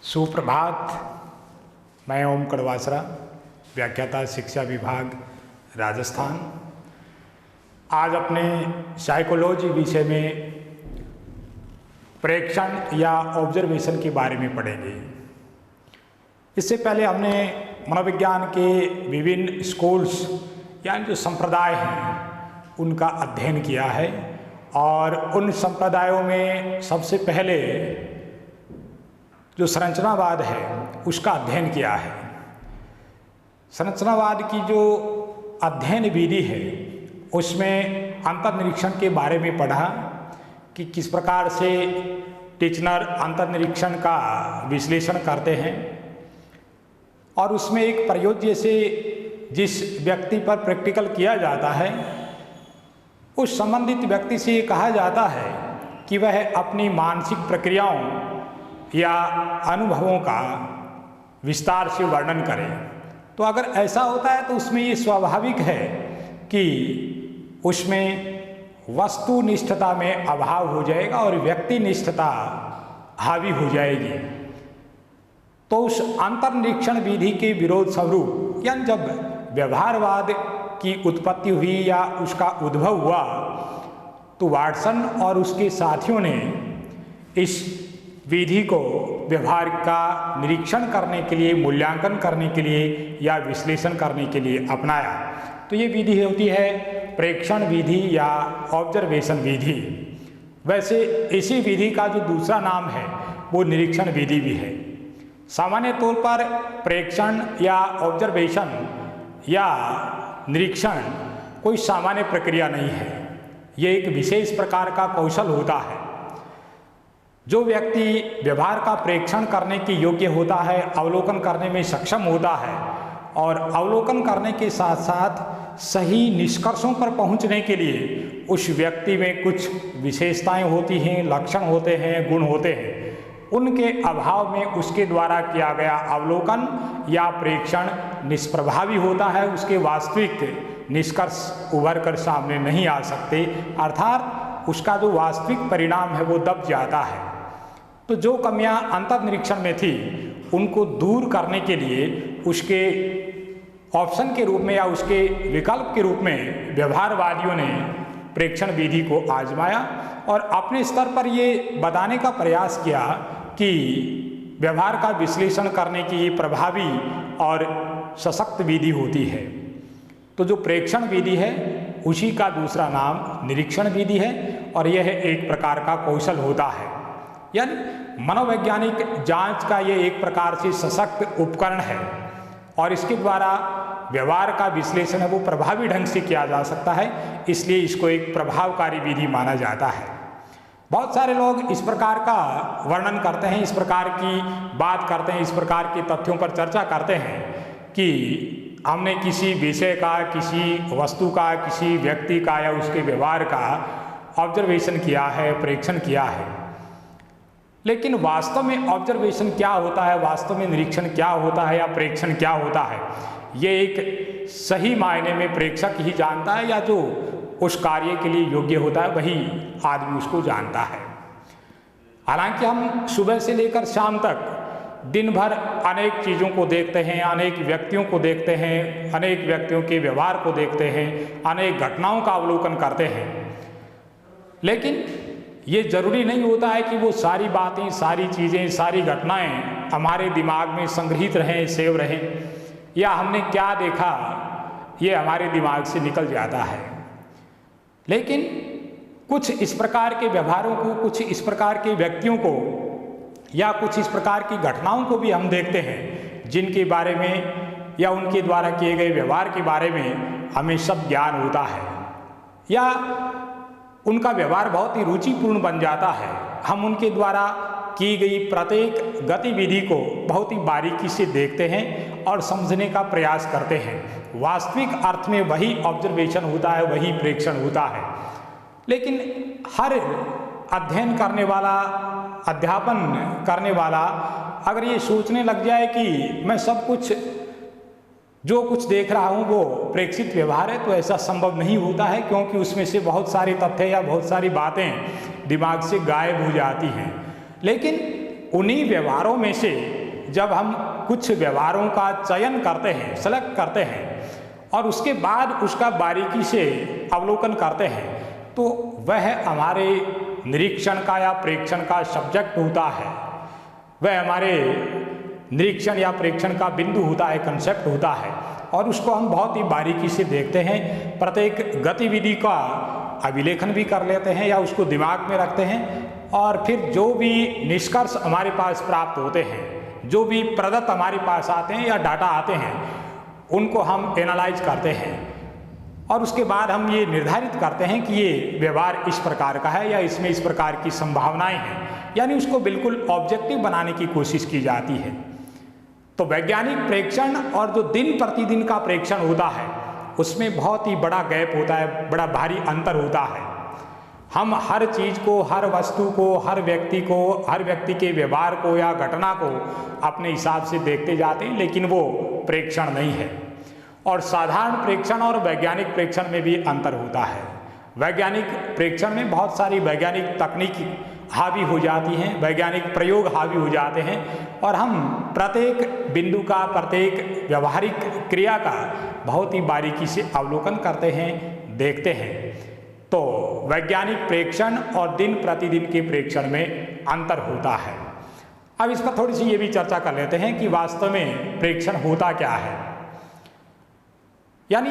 सुप्रभात। मैं ओम कड़वासरा, व्याख्याता, शिक्षा विभाग, राजस्थान। आज अपने साइकोलॉजी विषय में प्रेक्षण या ऑब्जर्वेशन के बारे में पढ़ेंगे। इससे पहले हमने मनोविज्ञान के विभिन्न स्कूल्स यानी जो संप्रदाय हैं उनका अध्ययन किया है और उन संप्रदायों में सबसे पहले जो संरचनावाद है उसका अध्ययन किया है। संरचनावाद की जो अध्ययन विधि है उसमें अंतर्निरीक्षण के बारे में पढ़ा कि किस प्रकार से टिचनर अंतर्निरीक्षण का विश्लेषण करते हैं और उसमें एक प्रयोज्य से जिस व्यक्ति पर प्रैक्टिकल किया जाता है उस संबंधित व्यक्ति से ये कहा जाता है कि वह अपनी मानसिक प्रक्रियाओं या अनुभवों का विस्तार से वर्णन करें। तो अगर ऐसा होता है तो उसमें ये स्वाभाविक है कि उसमें वस्तुनिष्ठता में अभाव हो जाएगा और व्यक्तिनिष्ठता हावी हो जाएगी। तो उस अंतर्निरीक्षण विधि के विरोध स्वरूप यानी जब व्यवहारवाद की उत्पत्ति हुई या उसका उद्भव हुआ तो वाटसन और उसके साथियों ने इस विधि को व्यवहार का निरीक्षण करने के लिए, मूल्यांकन करने के लिए या विश्लेषण करने के लिए अपनाया। तो ये विधि होती है प्रेक्षण विधि या ऑब्जर्वेशन विधि। वैसे इसी विधि का जो दूसरा नाम है वो निरीक्षण विधि भी है। सामान्य तौर पर प्रेक्षण या ऑब्जर्वेशन या निरीक्षण कोई सामान्य प्रक्रिया नहीं है। ये एक विशेष प्रकार का कौशल होता है। जो व्यक्ति व्यवहार का प्रेक्षण करने के योग्य होता है, अवलोकन करने में सक्षम होता है और अवलोकन करने के साथ साथ सही निष्कर्षों पर पहुंचने के लिए उस व्यक्ति में कुछ विशेषताएं होती हैं, लक्षण होते हैं, गुण होते हैं। उनके अभाव में उसके द्वारा किया गया अवलोकन या प्रेक्षण निष्प्रभावी होता है, उसके वास्तविक निष्कर्ष उभर कर सामने नहीं आ सकते, अर्थात उसका जो वास्तविक परिणाम है वो दब जाता है। तो जो कमियां अंतर्निरीक्षण में थी उनको दूर करने के लिए उसके ऑप्शन के रूप में या उसके विकल्प के रूप में व्यवहारवादियों ने प्रेक्षण विधि को आजमाया और अपने स्तर पर ये बताने का प्रयास किया कि व्यवहार का विश्लेषण करने की ये प्रभावी और सशक्त विधि होती है। तो जो प्रेक्षण विधि है उसी का दूसरा नाम निरीक्षण विधि है और यह एक प्रकार का कौशल होता है। यानी मनोवैज्ञानिक जांच का ये एक प्रकार से सशक्त उपकरण है और इसके द्वारा व्यवहार का विश्लेषण है वो प्रभावी ढंग से किया जा सकता है, इसलिए इसको एक प्रभावकारी विधि माना जाता है। बहुत सारे लोग इस प्रकार का वर्णन करते हैं, इस प्रकार की बात करते हैं, इस प्रकार के तथ्यों पर चर्चा करते हैं कि हमने किसी विषय का, किसी वस्तु का, किसी व्यक्ति का या उसके व्यवहार का ऑब्जर्वेशन किया है, प्रेक्षण किया है। लेकिन वास्तव में ऑब्जर्वेशन क्या होता है, वास्तव में निरीक्षण क्या होता है या प्रेक्षण क्या होता है, ये एक सही मायने में प्रेक्षक ही जानता है या जो उस कार्य के लिए योग्य होता है वही आदमी उसको जानता है। हालांकि हम सुबह से लेकर शाम तक दिन भर अनेक चीज़ों को देखते हैं, अनेक व्यक्तियों को देखते हैं, अनेक व्यक्तियों के व्यवहार को देखते हैं, अनेक घटनाओं का अवलोकन करते हैं, लेकिन ये जरूरी नहीं होता है कि वो सारी बातें, सारी चीज़ें, सारी घटनाएं हमारे दिमाग में संग्रहित रहें, सेव रहें, या हमने क्या देखा ये हमारे दिमाग से निकल जाता है। लेकिन कुछ इस प्रकार के व्यवहारों को, कुछ इस प्रकार के व्यक्तियों को या कुछ इस प्रकार की घटनाओं को भी हम देखते हैं जिनके बारे में या उनके द्वारा किए गए व्यवहार के बारे में हमें सब ज्ञान होता है या उनका व्यवहार बहुत ही रुचिपूर्ण बन जाता है। हम उनके द्वारा की गई प्रत्येक गतिविधि को बहुत ही बारीकी से देखते हैं और समझने का प्रयास करते हैं। वास्तविक अर्थ में वही ऑब्जर्वेशन होता है, वही प्रेक्षण होता है। लेकिन हर अध्ययन करने वाला, अध्यापन करने वाला अगर ये सोचने लग जाए कि मैं सब कुछ जो कुछ देख रहा हूँ वो प्रेक्षित व्यवहार है, तो ऐसा संभव नहीं होता है, क्योंकि उसमें से बहुत सारे तथ्य या बहुत सारी बातें दिमाग से गायब हो जाती हैं। लेकिन उन्हीं व्यवहारों में से जब हम कुछ व्यवहारों का चयन करते हैं, सेलेक्ट करते हैं और उसके बाद उसका बारीकी से अवलोकन करते हैं, तो वह हमारे निरीक्षण का या प्रेक्षण का सब्जेक्ट होता है, वह हमारे निरीक्षण या प्रेक्षण का बिंदु होता है, कंसेप्ट होता है। और उसको हम बहुत ही बारीकी से देखते हैं, प्रत्येक गतिविधि का अभिलेखन भी कर लेते हैं या उसको दिमाग में रखते हैं, और फिर जो भी निष्कर्ष हमारे पास प्राप्त होते हैं, जो भी प्रदत्त हमारे पास आते हैं या डाटा आते हैं, उनको हम एनालाइज करते हैं और उसके बाद हम ये निर्धारित करते हैं कि ये व्यवहार इस प्रकार का है या इसमें इस प्रकार की संभावनाएं हैं, यानी उसको बिल्कुल ऑब्जेक्टिव बनाने की कोशिश की जाती है। तो वैज्ञानिक प्रेक्षण और जो दिन प्रतिदिन का प्रेक्षण होता है उसमें बहुत ही बड़ा गैप होता है, बड़ा भारी अंतर होता है। हम हर चीज़ को, हर वस्तु को, हर व्यक्ति को, हर व्यक्ति के व्यवहार को या घटना को अपने हिसाब से देखते जाते हैं, लेकिन वो प्रेक्षण नहीं है। और साधारण प्रेक्षण और वैज्ञानिक प्रेक्षण में भी अंतर होता है। वैज्ञानिक प्रेक्षण में बहुत सारी वैज्ञानिक तकनीक हावी हो जाती हैं, वैज्ञानिक प्रयोग हावी हो जाते हैं और हम प्रत्येक बिंदु का, प्रत्येक व्यवहारिक क्रिया का बहुत ही बारीकी से अवलोकन करते हैं, देखते हैं। तो वैज्ञानिक प्रेक्षण और दिन प्रतिदिन के प्रेक्षण में अंतर होता है। अब इस पर थोड़ी सी ये भी चर्चा कर लेते हैं कि वास्तव में प्रेक्षण होता क्या है। यानी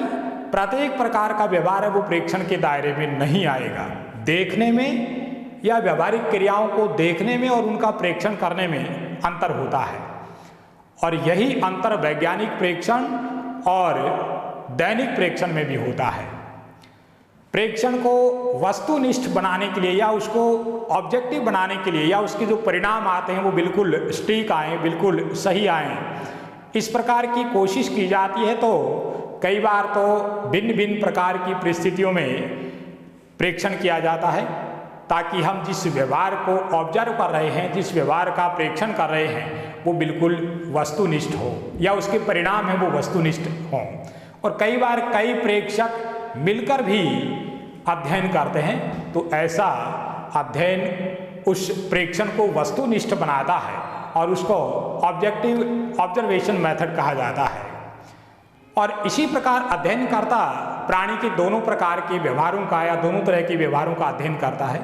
प्रत्येक प्रकार का व्यवहार है वो प्रेक्षण के दायरे में नहीं आएगा। देखने में या व्यावहारिक क्रियाओं को देखने में और उनका प्रेक्षण करने में अंतर होता है, और यही अंतर वैज्ञानिक प्रेक्षण और दैनिक प्रेक्षण में भी होता है। प्रेक्षण को वस्तुनिष्ठ बनाने के लिए या उसको ऑब्जेक्टिव बनाने के लिए या उसके जो परिणाम आते हैं वो बिल्कुल सटीक आए, बिल्कुल सही आए, इस प्रकार की कोशिश की जाती है। तो कई बार तो भिन्न भिन्न प्रकार की परिस्थितियों में प्रेक्षण किया जाता है ताकि हम जिस व्यवहार को ऑब्जर्व कर रहे हैं, जिस व्यवहार का प्रेक्षण कर रहे हैं, वो बिल्कुल वस्तुनिष्ठ हो या उसके परिणाम हैं वो वस्तुनिष्ठ हों। और कई बार कई प्रेक्षक मिलकर भी अध्ययन करते हैं, तो ऐसा अध्ययन उस प्रेक्षण को वस्तुनिष्ठ बनाता है और उसको ऑब्जेक्टिव ऑब्जर्वेशन मेथड कहा जाता है। और इसी प्रकार अध्ययनकर्ता प्राणी के दोनों प्रकार के व्यवहारों का या दोनों तरह के व्यवहारों का अध्ययन करता है।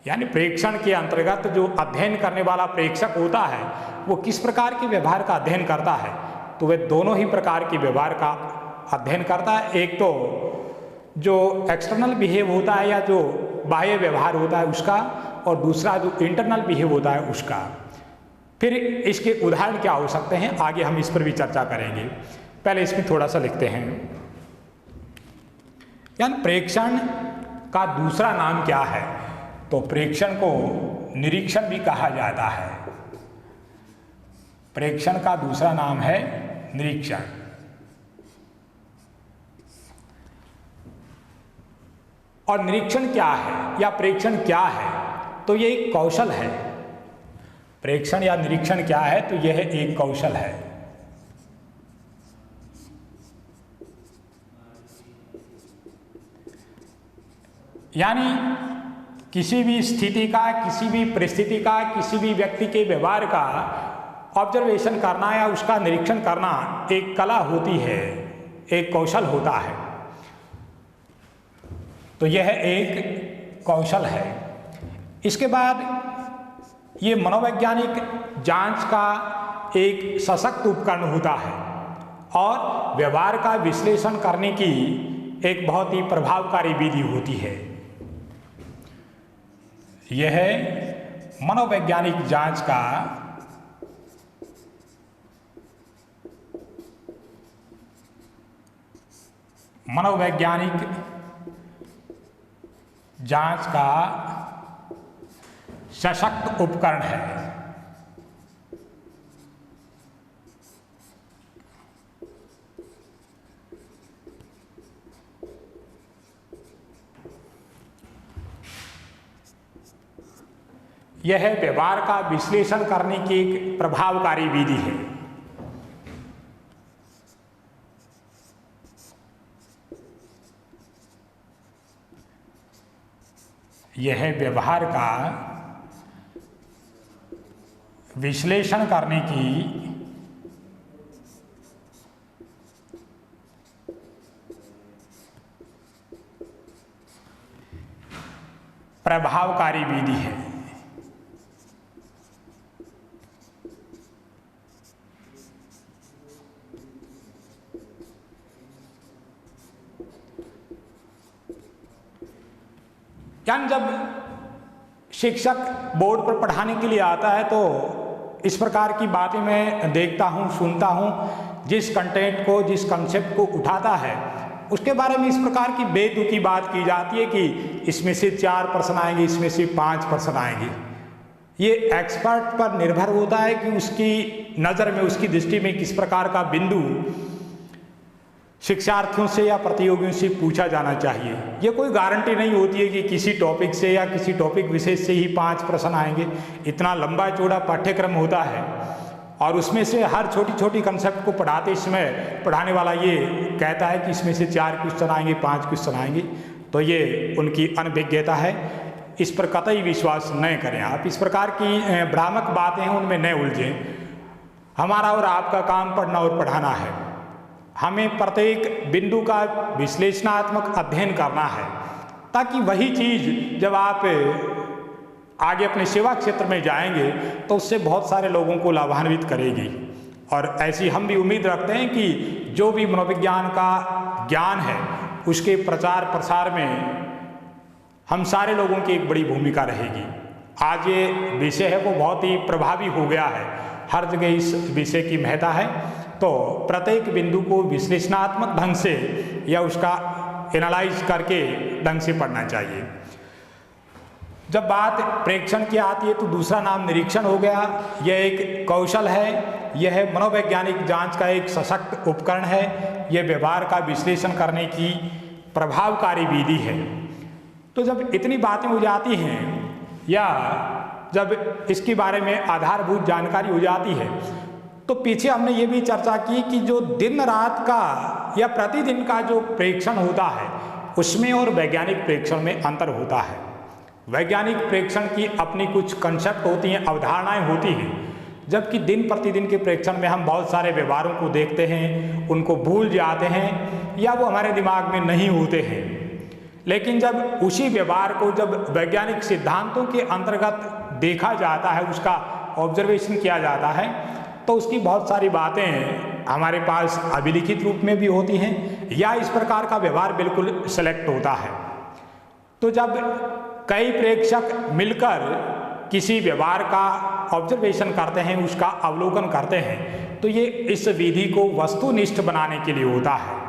यानी प्रेक्षण के अंतर्गत जो अध्ययन करने वाला प्रेक्षक होता है वो किस प्रकार के व्यवहार का अध्ययन करता है, तो वह दोनों ही प्रकार के व्यवहार का अध्ययन करता है। एक तो जो एक्सटर्नल बिहेव होता है या जो बाह्य व्यवहार होता है उसका, और दूसरा जो इंटरनल बिहेव होता है उसका। फिर इसके उदाहरण क्या हो सकते हैं, आगे हम इस पर भी चर्चा करेंगे। पहले इसमें थोड़ा सा लिखते हैं। यानी प्रेक्षण का दूसरा नाम क्या है, तो प्रेक्षण को निरीक्षण भी कहा जाता है। प्रेक्षण का दूसरा नाम है निरीक्षण। और निरीक्षण क्या है या प्रेक्षण क्या है, तो ये एक कौशल है। प्रेक्षण या निरीक्षण क्या है, तो यह एक कौशल है। यानी किसी भी स्थिति का, किसी भी परिस्थिति का, किसी भी व्यक्ति के व्यवहार का ऑब्जर्वेशन करना या उसका निरीक्षण करना एक कला होती है, एक कौशल होता है। तो यह एक कौशल है। इसके बाद ये मनोवैज्ञानिक जांच का एक सशक्त उपकरण होता है और व्यवहार का विश्लेषण करने की एक बहुत ही प्रभावकारी विधि होती है। यह मनोवैज्ञानिक जांच का सशक्त उपकरण है। यह व्यवहार का विश्लेषण करने की एक प्रभावकारी विधि है। यह व्यवहार का विश्लेषण करने की प्रभावकारी विधि है। यानी जब शिक्षक बोर्ड पर पढ़ाने के लिए आता है तो इस प्रकार की बातें मैं देखता हूँ, सुनता हूँ। जिस कंटेंट को, जिस कंसेप्ट को उठाता है उसके बारे में इस प्रकार की बेतुकी बात की जाती है कि इसमें से 4 प्रश्न आएंगे, इसमें से 5 प्रश्न आएंगे। ये एक्सपर्ट पर निर्भर होता है कि उसकी नज़र में, उसकी दृष्टि में किस प्रकार का बिंदु शिक्षार्थियों से या प्रतियोगियों से पूछा जाना चाहिए। ये कोई गारंटी नहीं होती है कि किसी टॉपिक से या किसी टॉपिक विशेष से ही 5 प्रश्न आएंगे। इतना लंबा चौड़ा पाठ्यक्रम होता है और उसमें से हर छोटी छोटी कंसेप्ट को पढ़ाते समय पढ़ाने वाला ये कहता है कि इसमें से 4 क्वेश्चन आएंगे, 5 क्वेश्चन आएंगे, तो ये उनकी अनभिज्ञता है। इस पर कतई विश्वास न करें आप। इस प्रकार की भ्रामक बातें हैं, उनमें न उलझें। हमारा और आपका काम पढ़ना और पढ़ाना है। हमें प्रत्येक बिंदु का विश्लेषणात्मक अध्ययन करना है ताकि वही चीज़ जब आप आगे अपने सेवा क्षेत्र में जाएंगे तो उससे बहुत सारे लोगों को लाभान्वित करेगी। और ऐसी हम भी उम्मीद रखते हैं कि जो भी मनोविज्ञान का ज्ञान है उसके प्रचार प्रसार में हम सारे लोगों की एक बड़ी भूमिका रहेगी। आज ये विषय है वो बहुत ही प्रभावी हो गया है, हर जगह इस विषय की महत्ता है। तो प्रत्येक बिंदु को विश्लेषणात्मक ढंग से या उसका एनालाइज करके ढंग से पढ़ना चाहिए। जब बात प्रेक्षण की आती है तो दूसरा नाम निरीक्षण हो गया। यह एक कौशल है, यह मनोवैज्ञानिक जांच का एक सशक्त उपकरण है। यह व्यवहार का विश्लेषण करने की प्रभावकारी विधि है। तो जब इतनी बातें हो जाती हैं या जब इसके बारे में आधारभूत जानकारी हो जाती है तो पीछे हमने ये भी चर्चा की कि जो दिन रात का या प्रतिदिन का जो प्रेक्षण होता है उसमें और वैज्ञानिक प्रेक्षण में अंतर होता है। वैज्ञानिक प्रेक्षण की अपनी कुछ कंसेप्ट होती हैं, अवधारणाएं होती हैं, जबकि दिन प्रतिदिन के प्रेक्षण में हम बहुत सारे व्यवहारों को देखते हैं, उनको भूल जाते हैं या वो हमारे दिमाग में नहीं होते हैं। लेकिन जब उसी व्यवहार को जब वैज्ञानिक सिद्धांतों के अंतर्गत देखा जाता है, उसका ऑब्जर्वेशन किया जाता है, तो उसकी बहुत सारी बातें हमारे पास अभिलिखित रूप में भी होती हैं या इस प्रकार का व्यवहार बिल्कुल सेलेक्ट होता है। तो जब कई प्रेक्षक मिलकर किसी व्यवहार का ऑब्जर्वेशन करते हैं, उसका अवलोकन करते हैं, तो ये इस विधि को वस्तुनिष्ठ बनाने के लिए होता है।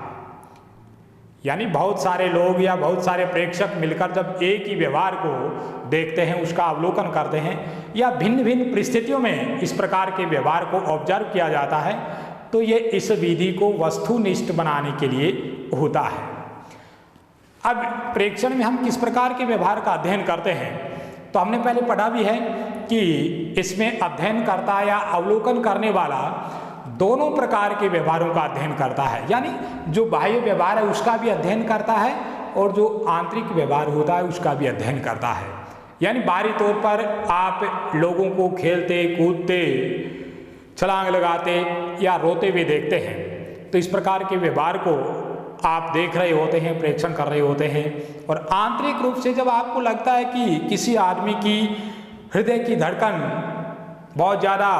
यानी बहुत सारे लोग या बहुत सारे प्रेक्षक मिलकर जब एक ही व्यवहार को देखते हैं, उसका अवलोकन करते हैं या भिन्न भिन्न परिस्थितियों में इस प्रकार के व्यवहार को ऑब्जर्व किया जाता है, तो ये इस विधि को वस्तुनिष्ठ बनाने के लिए होता है। अब प्रेक्षण में हम किस प्रकार के व्यवहार का अध्ययन करते हैं, तो हमने पहले पढ़ा भी है कि इसमें अध्ययनकर्ता या अवलोकन करने वाला दोनों प्रकार के व्यवहारों का अध्ययन करता है। यानी जो बाह्य व्यवहार है उसका भी अध्ययन करता है और जो आंतरिक व्यवहार होता है उसका भी अध्ययन करता है। यानी बाहरी तौर पर आप लोगों को खेलते कूदते, छलांग लगाते या रोते हुए देखते हैं, तो इस प्रकार के व्यवहार को आप देख रहे होते हैं, प्रेक्षण कर रहे होते हैं। और आंतरिक रूप से जब आपको लगता है कि किसी आदमी की हृदय की धड़कन बहुत ज़्यादा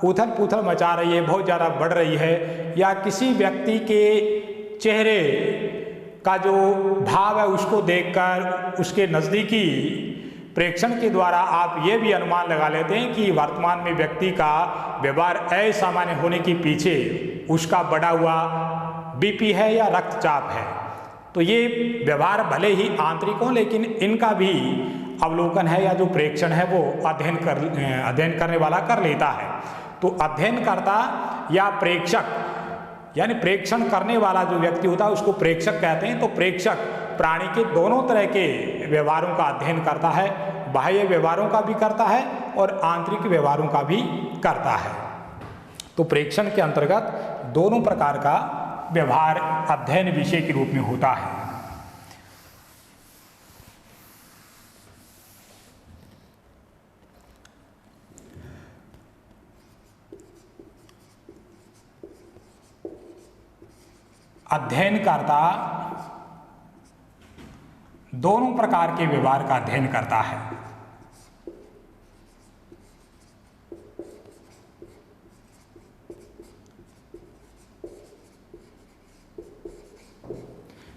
उथल पुथल मचा रही है, बहुत ज़्यादा बढ़ रही है, या किसी व्यक्ति के चेहरे का जो भाव है उसको देखकर उसके नज़दीकी प्रेक्षण के द्वारा आप ये भी अनुमान लगा लेते हैं कि वर्तमान में व्यक्ति का व्यवहार असामान्य होने के पीछे उसका बढ़ा हुआ बीपी है या रक्तचाप है। तो ये व्यवहार भले ही आंतरिक हो, लेकिन इनका भी अवलोकन है या जो प्रेक्षण है वो अध्ययन करने वाला कर लेता है। तो अध्ययनकर्ता या प्रेक्षक, यानी प्रेक्षण करने वाला जो व्यक्ति होता है उसको प्रेक्षक कहते हैं। तो प्रेक्षक प्राणी के दोनों तरह के व्यवहारों का अध्ययन करता है, बाह्य व्यवहारों का भी करता है और आंतरिक व्यवहारों का भी करता है। तो प्रेक्षण के अंतर्गत दोनों प्रकार का व्यवहार अध्ययन विषय के रूप में होता है। अध्ययनकर्ता दोनों प्रकार के व्यवहार का अध्ययन करता है।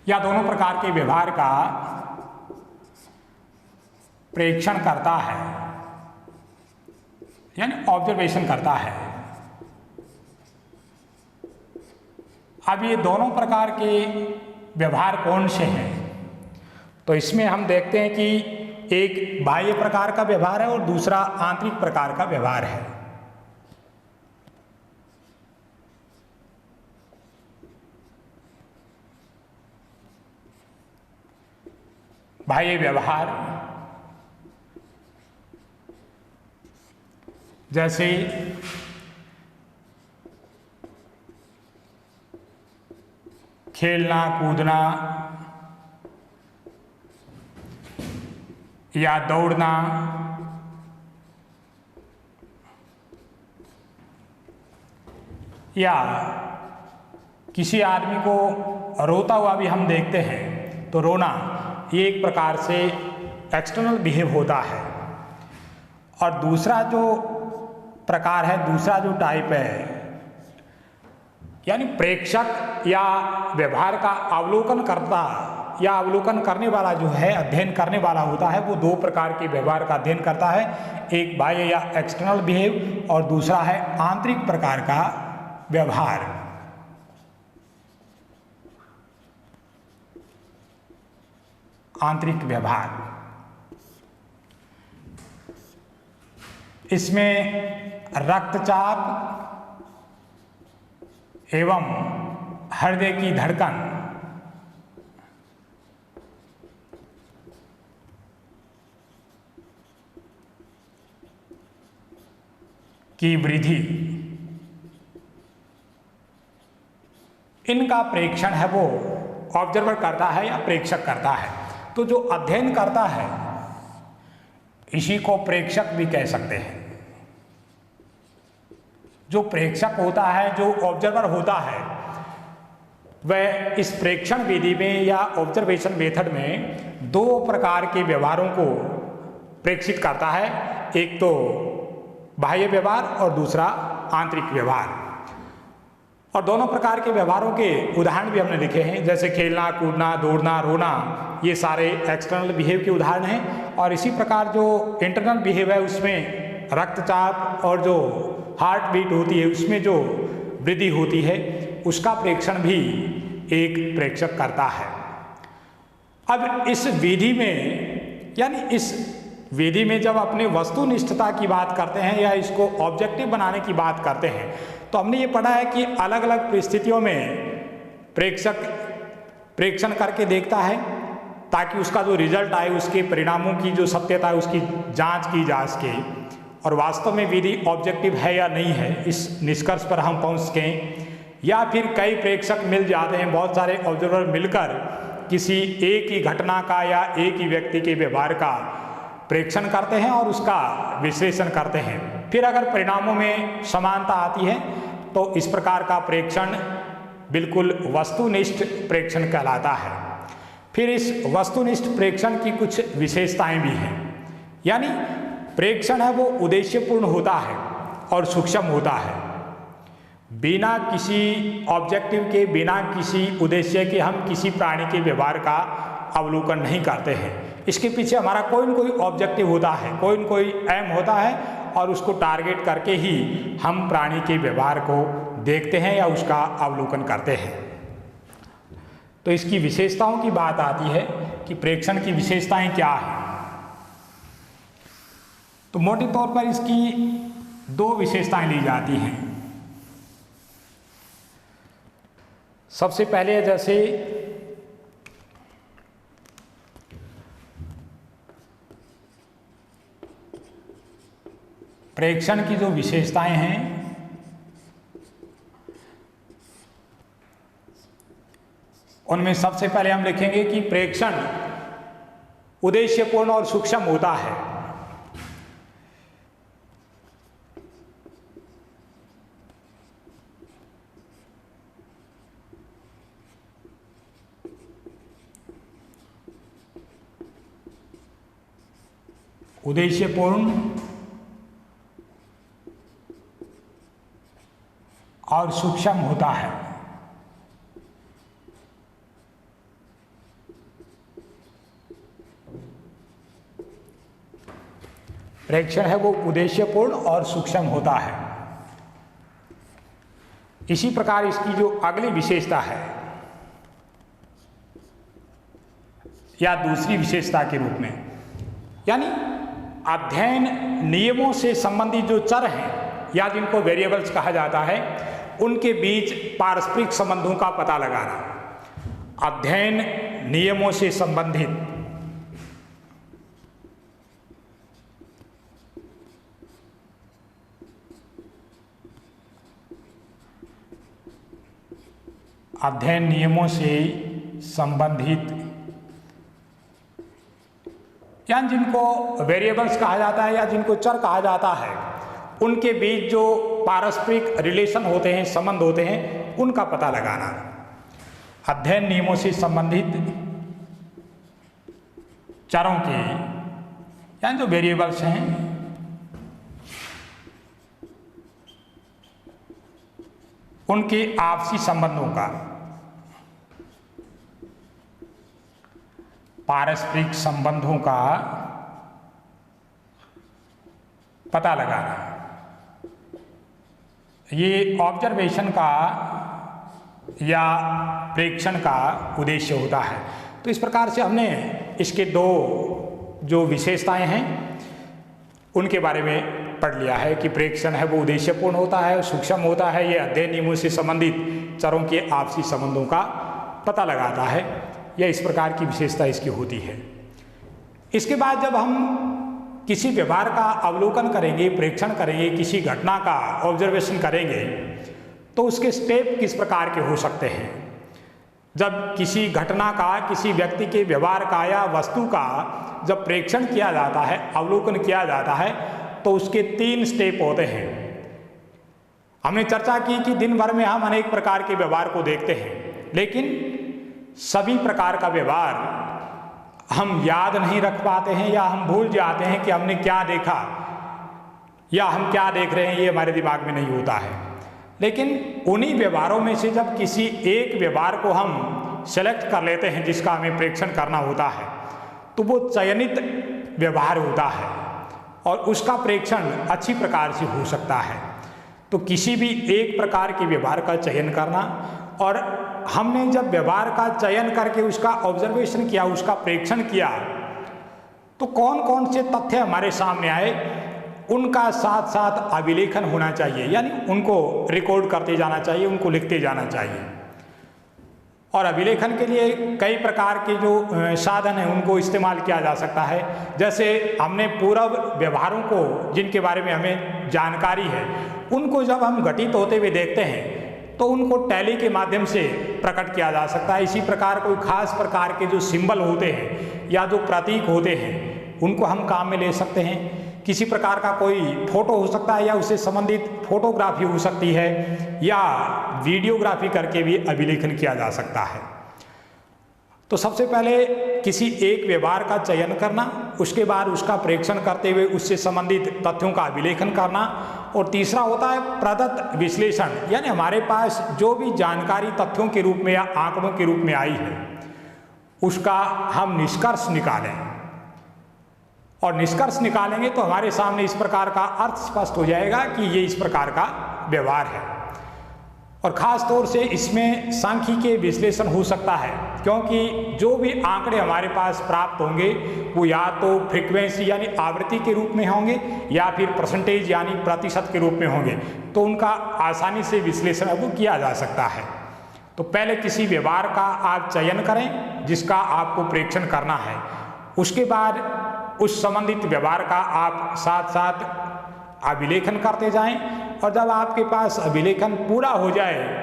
या दोनों प्रकार के व्यवहार का प्रेक्षण करता है, यानी ऑब्जर्वेशन करता है। अब ये दोनों प्रकार के व्यवहार कौन से हैं? तो इसमें हम देखते हैं कि एक बाह्य प्रकार का व्यवहार है और दूसरा आंतरिक प्रकार का व्यवहार है। बाह्य व्यवहार जैसे खेलना, कूदना या दौड़ना, या किसी आदमी को रोता हुआ भी हम देखते हैं तो रोना, ये एक प्रकार से एक्सटर्नल बिहेव होता है। और दूसरा जो प्रकार है, दूसरा जो टाइप है, यानी प्रेक्षक या व्यवहार का अवलोकन करता या अवलोकन करने वाला जो है, अध्ययन करने वाला होता है, वो दो प्रकार के व्यवहार का अध्ययन करता है। एक बाह्य या एक्सटर्नल बिहेव और दूसरा है आंतरिक प्रकार का व्यवहार। आंतरिक व्यवहार, इसमें रक्तचाप एवं हृदय की धड़कन की वृद्धि, इनका प्रेक्षण है वो ऑब्जर्वर करता है या प्रेक्षक करता है। तो जो अध्ययन करता है इसी को प्रेक्षक भी कह सकते हैं। जो प्रेक्षक होता है, जो ऑब्जर्वर होता है, वह इस प्रेक्षण विधि में या ऑब्जर्वेशन मेथड में दो प्रकार के व्यवहारों को प्रेक्षित करता है। एक तो बाह्य व्यवहार और दूसरा आंतरिक व्यवहार। और दोनों प्रकार के व्यवहारों के उदाहरण भी हमने लिखे हैं, जैसे खेलना, कूदना, दौड़ना, रोना, ये सारे एक्सटर्नल बिहेव के उदाहरण हैं। और इसी प्रकार जो इंटरनल बिहेव है उसमें रक्तचाप और जो हार्ट बीट होती है उसमें जो वृद्धि होती है उसका प्रेक्षण भी एक प्रेक्षक करता है। अब इस विधि में, यानी इस विधि में जब अपने वस्तुनिष्ठता की बात करते हैं या इसको ऑब्जेक्टिव बनाने की बात करते हैं, तो हमने ये पढ़ा है कि अलग अलग परिस्थितियों में प्रेक्षक प्रेक्षण करके देखता है ताकि उसका जो रिजल्ट आए, उसके परिणामों की जो सत्यता है उसकी जांच की जा सके और वास्तव में विधि ऑब्जेक्टिव है या नहीं है इस निष्कर्ष पर हम पहुंच सकें। या फिर कई प्रेक्षक मिल जाते हैं, बहुत सारे ऑब्जर्वर मिलकर किसी एक ही घटना का या एक ही व्यक्ति के व्यवहार का प्रेक्षण करते हैं और उसका विश्लेषण करते हैं। फिर अगर परिणामों में समानता आती है तो इस प्रकार का प्रेक्षण बिल्कुल वस्तुनिष्ठ प्रेक्षण कहलाता है। फिर इस वस्तुनिष्ठ प्रेक्षण की कुछ विशेषताएं भी हैं, यानी प्रेक्षण है वो उद्देश्यपूर्ण होता है और सूक्ष्म होता है। बिना किसी ऑब्जेक्टिव के, बिना किसी उद्देश्य के हम किसी प्राणी के व्यवहार का अवलोकन नहीं करते हैं। इसके पीछे हमारा कोई न कोई ऑब्जेक्टिव होता है, कोई न कोई एम होता है और उसको टारगेट करके ही हम प्राणी के व्यवहार को देखते हैं या उसका अवलोकन करते हैं। तो इसकी विशेषताओं की बात आती है कि प्रेक्षण की विशेषताएं क्या हैं। तो मोटे तौर पर इसकी दो विशेषताएं ली जाती हैं। सबसे पहले जैसे प्रेक्षण की जो विशेषताएं हैं उनमें सबसे पहले हम लिखेंगे कि प्रेक्षण उद्देश्यपूर्ण और सूक्ष्म होता है। उद्देश्यपूर्ण और सूक्ष्म होता है। प्रेक्षण है वो उद्देश्यपूर्ण और सूक्ष्म होता है। इसी प्रकार इसकी जो अगली विशेषता है या दूसरी विशेषता के रूप में, यानी अध्ययन नियमों से संबंधित जो चर हैं या जिनको वेरिएबल्स कहा जाता है, उनके बीच पारस्परिक संबंधों का पता लगाना। अध्ययन नियमों से संबंधित अध्ययन नियमों से संबंधित या जिनको वेरिएबल्स कहा जाता है या जिनको चर कहा जाता है, उनके बीच जो पारस्परिक रिलेशन होते हैं, संबंध होते हैं, उनका पता लगाना। अध्ययन नियमों से संबंधित चरों के यानी जो वेरिएबल्स हैं उनके आपसी संबंधों का, पारस्परिक संबंधों का पता लगाना, ये ऑब्जर्वेशन का या प्रेक्षण का उद्देश्य होता है। तो इस प्रकार से हमने इसके दो जो विशेषताएं हैं उनके बारे में पढ़ लिया है कि प्रेक्षण है वो उद्देश्यपूर्ण होता है, सूक्ष्म होता है, ये अध्ययन नियमों से संबंधित चरों के आपसी संबंधों का पता लगाता है। यह इस प्रकार की विशेषता इसकी होती है। इसके बाद जब हम किसी व्यवहार का अवलोकन करेंगे, प्रेक्षण करेंगे, किसी घटना का ऑब्जर्वेशन करेंगे, तो उसके स्टेप किस प्रकार के हो सकते हैं। जब किसी घटना का, किसी व्यक्ति के व्यवहार का या वस्तु का जब प्रेक्षण किया जाता है, अवलोकन किया जाता है, तो उसके 3 स्टेप होते हैं। हमने चर्चा की कि दिन भर में हम अनेक प्रकार के व्यवहार को देखते हैं, लेकिन सभी प्रकार का व्यवहार हम याद नहीं रख पाते हैं या हम भूल जाते हैं कि हमने क्या देखा या हम क्या देख रहे हैं, ये हमारे दिमाग में नहीं होता है। लेकिन उन्हीं व्यवहारों में से जब किसी एक व्यवहार को हम सेलेक्ट कर लेते हैं जिसका हमें प्रेक्षण करना होता है, तो वो चयनित व्यवहार होता है और उसका प्रेक्षण अच्छी प्रकार से हो सकता है। तो किसी भी एक प्रकार के व्यवहार का चयन करना, और हमने जब व्यवहार का चयन करके उसका ऑब्जर्वेशन किया, उसका प्रेक्षण किया, तो कौन कौन से तथ्य हमारे सामने आए, उनका साथ साथ अभिलेखन होना चाहिए, यानी उनको रिकॉर्ड करते जाना चाहिए, उनको लिखते जाना चाहिए। और अभिलेखन के लिए कई प्रकार के जो साधन हैं उनको इस्तेमाल किया जा सकता है। जैसे हमने पूर्व व्यवहारों को जिनके बारे में हमें जानकारी है, उनको जब हम घटित होते हुए देखते हैं तो उनको टैली के माध्यम से प्रकट किया जा सकता है। इसी प्रकार कोई खास प्रकार के जो सिंबल होते हैं या जो प्रतीक होते हैं उनको हम काम में ले सकते हैं। किसी प्रकार का कोई फोटो हो सकता है या उससे संबंधित फोटोग्राफी हो सकती है या वीडियोग्राफी करके भी अभिलेखन किया जा सकता है। तो सबसे पहले किसी एक व्यवहार का चयन करना, उसके बाद उसका प्रेक्षण करते हुए उससे संबंधित तथ्यों का अभिलेखन करना, और तीसरा होता है प्रदत्त विश्लेषण, यानी हमारे पास जो भी जानकारी तथ्यों के रूप में या आंकड़ों के रूप में आई है उसका हम निष्कर्ष निकालें। और निष्कर्ष निकालेंगे तो हमारे सामने इस प्रकार का अर्थ स्पष्ट हो जाएगा कि ये इस प्रकार का व्यवहार है। और ख़ास तौर से इसमें सांख्यिकीय विश्लेषण हो सकता है, क्योंकि जो भी आंकड़े हमारे पास प्राप्त होंगे वो या तो फ्रीक्वेंसी यानी आवृत्ति के रूप में होंगे या फिर परसेंटेज यानी प्रतिशत के रूप में होंगे, तो उनका आसानी से विश्लेषण वो किया जा सकता है। तो पहले किसी व्यवहार का आप चयन करें जिसका आपको प्रेक्षण करना है, उसके बाद उस संबंधित व्यवहार का आप साथ साथ अभिलेखन करते जाएं, और जब आपके पास अभिलेखन पूरा हो जाए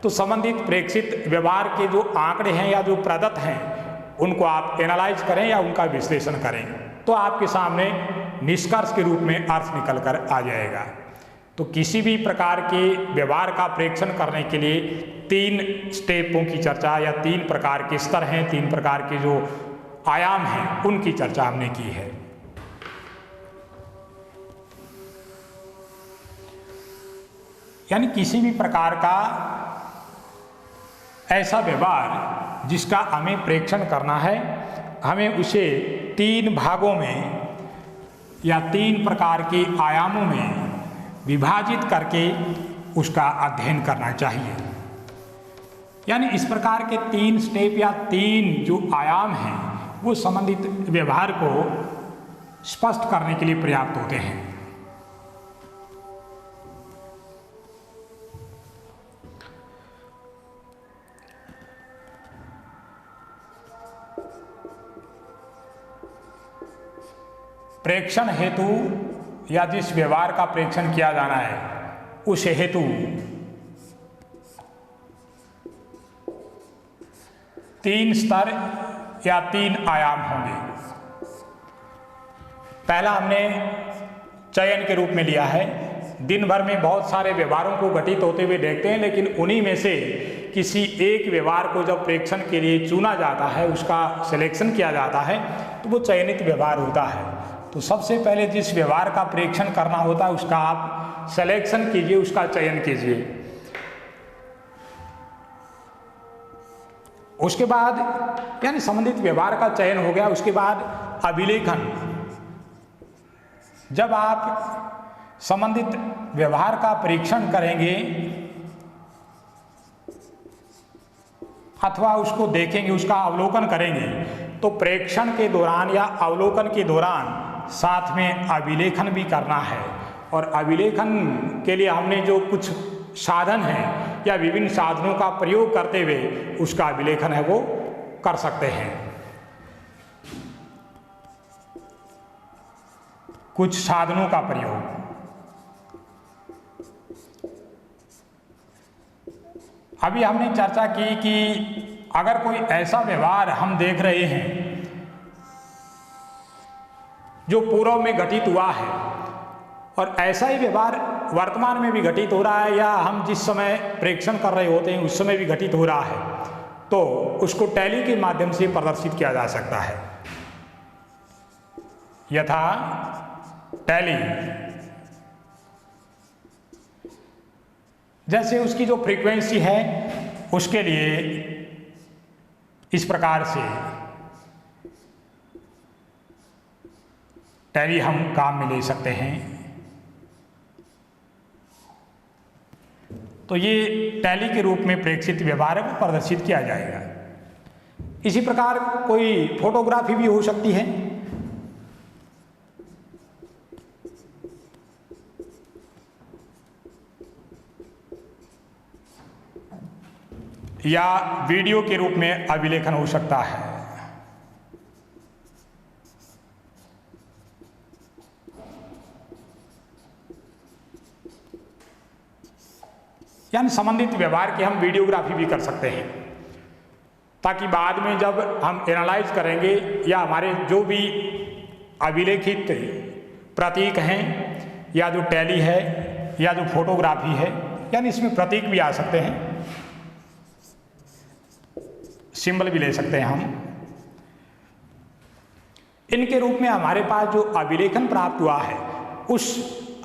तो संबंधित प्रेक्षित व्यवहार के जो आंकड़े हैं या जो प्रदत्त हैं उनको आप एनालाइज करें या उनका विश्लेषण करें, तो आपके सामने निष्कर्ष के रूप में अर्थ निकल कर आ जाएगा। तो किसी भी प्रकार के व्यवहार का प्रेक्षण करने के लिए 3 स्टेपों की चर्चा या 3 प्रकार के स्तर हैं, 3 प्रकार के जो आयाम हैं उनकी चर्चा हमने की है। यानी किसी भी प्रकार का ऐसा व्यवहार जिसका हमें प्रेक्षण करना है, हमें उसे 3 भागों में या 3 प्रकार के आयामों में विभाजित करके उसका अध्ययन करना चाहिए। यानी इस प्रकार के 3 स्टेप या 3 जो आयाम हैं वो संबंधित व्यवहार को स्पष्ट करने के लिए पर्याप्त होते हैं। प्रेक्षण हेतु या जिस व्यवहार का प्रेक्षण किया जाना है उस हेतु 3 स्तर या 3 आयाम होंगे। पहला हमने चयन के रूप में लिया है। दिन भर में बहुत सारे व्यवहारों को घटित होते हुए देखते हैं, लेकिन उन्हीं में से किसी एक व्यवहार को जब प्रेक्षण के लिए चुना जाता है, उसका सिलेक्शन किया जाता है, तो वो चयनित व्यवहार होता है। तो सबसे पहले जिस व्यवहार का प्रेक्षण करना होता है उसका आप सिलेक्शन कीजिए, उसका चयन कीजिए। उसके बाद यानी संबंधित व्यवहार का चयन हो गया, उसके बाद अभिलेखन। जब आप संबंधित व्यवहार का परीक्षण करेंगे अथवा उसको देखेंगे, उसका अवलोकन करेंगे, तो प्रेक्षण के दौरान या अवलोकन के दौरान साथ में अभिलेखन भी करना है। और अभिलेखन के लिए हमने जो कुछ साधन हैं या विभिन्न साधनों का प्रयोग करते हुए उसका अभिलेखन है वो कर सकते हैं। कुछ साधनों का प्रयोग, अभी हमने चर्चा की कि अगर कोई ऐसा व्यवहार हम देख रहे हैं जो पूर्व में घटित हुआ है और ऐसा ही व्यवहार वर्तमान में भी घटित हो रहा है या हम जिस समय प्रेक्षण कर रहे होते हैं उस समय भी घटित हो रहा है, तो उसको टैली के माध्यम से प्रदर्शित किया जा सकता है। यथा टैली, जैसे उसकी जो फ्रीक्वेंसी है उसके लिए इस प्रकार से टैली हम काम में ले सकते हैं। तो ये टैली के रूप में प्रेक्षित व्यवहार है वो प्रदर्शित किया जाएगा। इसी प्रकार कोई फोटोग्राफी भी हो सकती है। या वीडियो के रूप में अभिलेखन हो सकता है। यानी संबंधित व्यवहार की हम वीडियोग्राफी भी कर सकते हैं, ताकि बाद में जब हम एनालाइज करेंगे या हमारे जो भी अभिलेखित प्रतीक हैं या जो टैली है या जो फोटोग्राफी है, यानी इसमें प्रतीक भी आ सकते हैं, सिंबल भी ले सकते हैं हम। इनके रूप में हमारे पास जो अभिलेखन प्राप्त हुआ है उस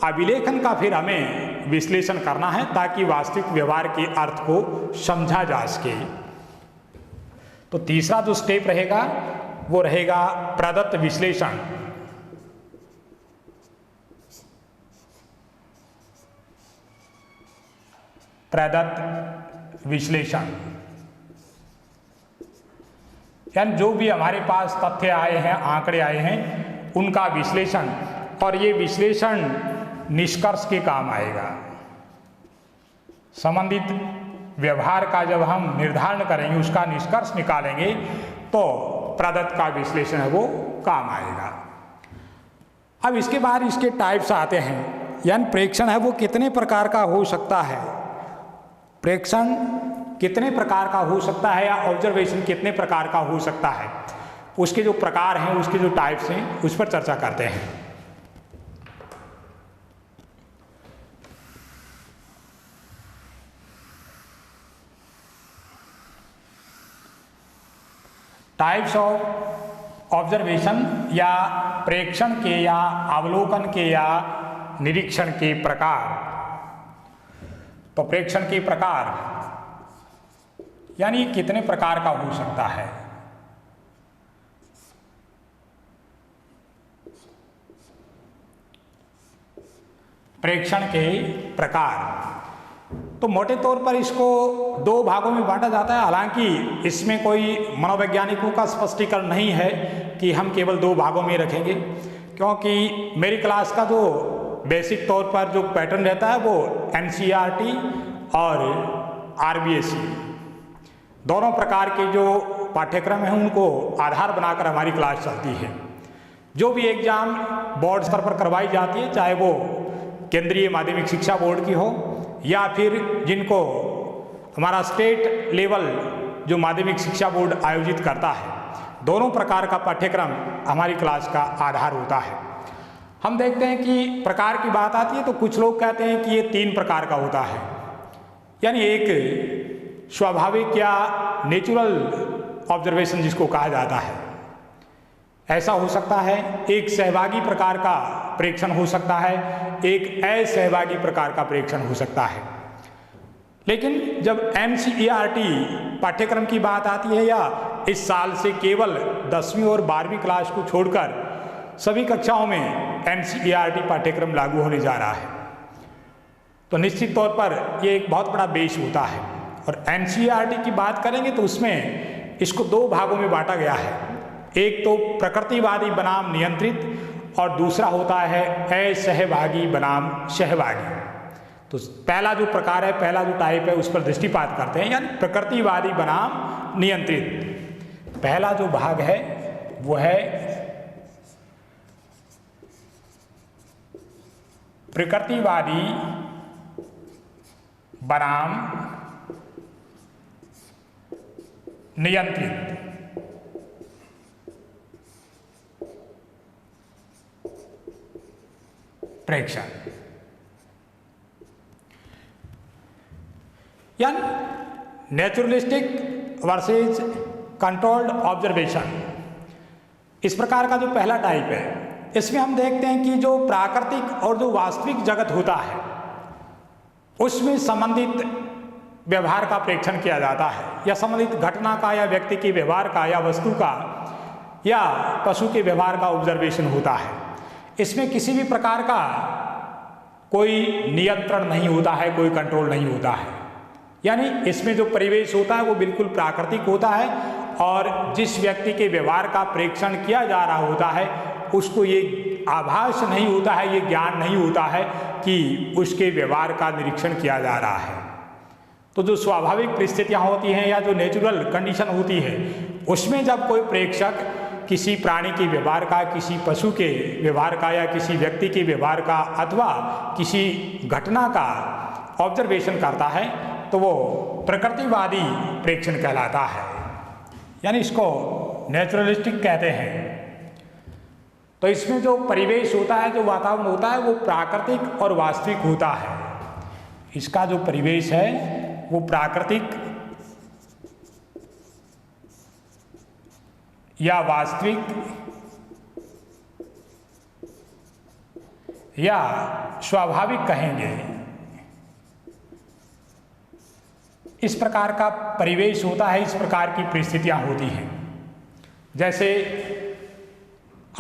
अभिलेखन का फिर हमें विश्लेषण करना है ताकि वास्तविक व्यवहार के अर्थ को समझा जा सके। तो तीसरा जो स्टेप रहेगा वो रहेगा प्रदत्त विश्लेषण। प्रदत्त विश्लेषण यानी जो भी हमारे पास तथ्य आए हैं, आंकड़े आए हैं, उनका विश्लेषण, और ये विश्लेषण निष्कर्ष के काम आएगा। संबंधित व्यवहार का जब हम निर्धारण करेंगे, उसका निष्कर्ष निकालेंगे, तो प्रदत्त का विश्लेषण है वो काम आएगा। अब इसके बाद इसके टाइप्स आते हैं, यानी प्रेक्षण है वो कितने प्रकार का हो सकता है, प्रेक्षण कितने प्रकार का हो सकता है या ऑब्जर्वेशन कितने प्रकार का हो सकता है, उसके जो प्रकार हैं, उसके जो टाइप्स हैं, उस पर चर्चा करते हैं। टाइप्स ऑफ ऑब्जर्वेशन या प्रेक्षण के या अवलोकन के या निरीक्षण के प्रकार। तो प्रेक्षण के प्रकार यानी कितने प्रकार का हो सकता है। प्रेक्षण के प्रकार तो मोटे तौर पर इसको दो भागों में बांटा जाता है। हालांकि इसमें कोई मनोवैज्ञानिकों का स्पष्टीकरण नहीं है कि हम केवल दो भागों में रखेंगे, क्योंकि मेरी क्लास का जो बेसिक तौर पर जो पैटर्न रहता है वो एनसीईआरटी और आरबीएसई दोनों प्रकार के जो पाठ्यक्रम हैं उनको आधार बनाकर हमारी क्लास चलती है। जो भी एग्जाम बोर्ड स्तर पर करवाई जाती है, चाहे वो केंद्रीय माध्यमिक शिक्षा बोर्ड की हो या फिर जिनको हमारा स्टेट लेवल जो माध्यमिक शिक्षा बोर्ड आयोजित करता है, दोनों प्रकार का पाठ्यक्रम हमारी क्लास का आधार होता है। हम देखते हैं कि प्रकार की बात आती है तो कुछ लोग कहते हैं कि ये 3 प्रकार का होता है, यानी एक स्वाभाविक या नेचुरल ऑब्जर्वेशन जिसको कहा जाता है, ऐसा हो सकता है। एक सहभागी प्रकार का प्रेक्षण हो सकता है, एक असहभागी प्रकार का प्रेक्षण हो सकता है। लेकिन जब एनसीईआरटी पाठ्यक्रम की बात आती है या इस साल से केवल 10वीं और 12वीं क्लास को छोड़कर सभी कक्षाओं में एनसीईआरटी पाठ्यक्रम लागू होने जा रहा है, तो निश्चित तौर पर ये एक बहुत बड़ा बेस होता है। और एनसीईआरटी की बात करेंगे तो उसमें इसको 2 भागों में बांटा गया है। एक तो प्रकृतिवादी बनाम नियंत्रित और दूसरा होता है असहभागी बनाम सहभागी। तो पहला जो प्रकार है, पहला जो टाइप है उस पर दृष्टिपात करते हैं, यानी प्रकृतिवादी बनाम नियंत्रित। पहला जो भाग है वो है प्रकृतिवादी बनाम नियंत्रित। प्रेक्षण यानी नेचुरलिस्टिक वर्सेस कंट्रोल्ड ऑब्जर्वेशन। इस प्रकार का जो पहला टाइप है, इसमें हम देखते हैं कि जो प्राकृतिक और जो वास्तविक जगत होता है उसमें संबंधित व्यवहार का प्रेक्षण किया जाता है, या संबंधित घटना का या व्यक्ति के व्यवहार का या वस्तु का या पशु के व्यवहार का ऑब्जर्वेशन होता है। इसमें किसी भी प्रकार का कोई नियंत्रण नहीं होता है, कोई कंट्रोल नहीं होता है, यानी इसमें जो परिवेश होता है वो बिल्कुल प्राकृतिक होता है और जिस व्यक्ति के व्यवहार का प्रेक्षण किया जा रहा होता है उसको ये आभास नहीं होता है, ये ज्ञान नहीं होता है कि उसके व्यवहार का निरीक्षण किया जा रहा है। तो जो स्वाभाविक परिस्थितियां होती हैं या जो नेचुरल कंडीशन होती है उसमें जब कोई प्रेक्षक किसी प्राणी के व्यवहार का, किसी पशु के व्यवहार का या किसी व्यक्ति के व्यवहार का अथवा किसी घटना का ऑब्जर्वेशन करता है तो वो प्रकृतिवादी प्रेक्षण कहलाता है, यानी इसको नेचुरलिस्टिक कहते हैं। तो इसमें जो परिवेश होता है, जो वातावरण होता है वो प्राकृतिक और वास्तविक होता है। इसका जो परिवेश है वो प्राकृतिक या वास्तविक या स्वाभाविक कहेंगे, इस प्रकार का परिवेश होता है, इस प्रकार की परिस्थितियां होती हैं। जैसे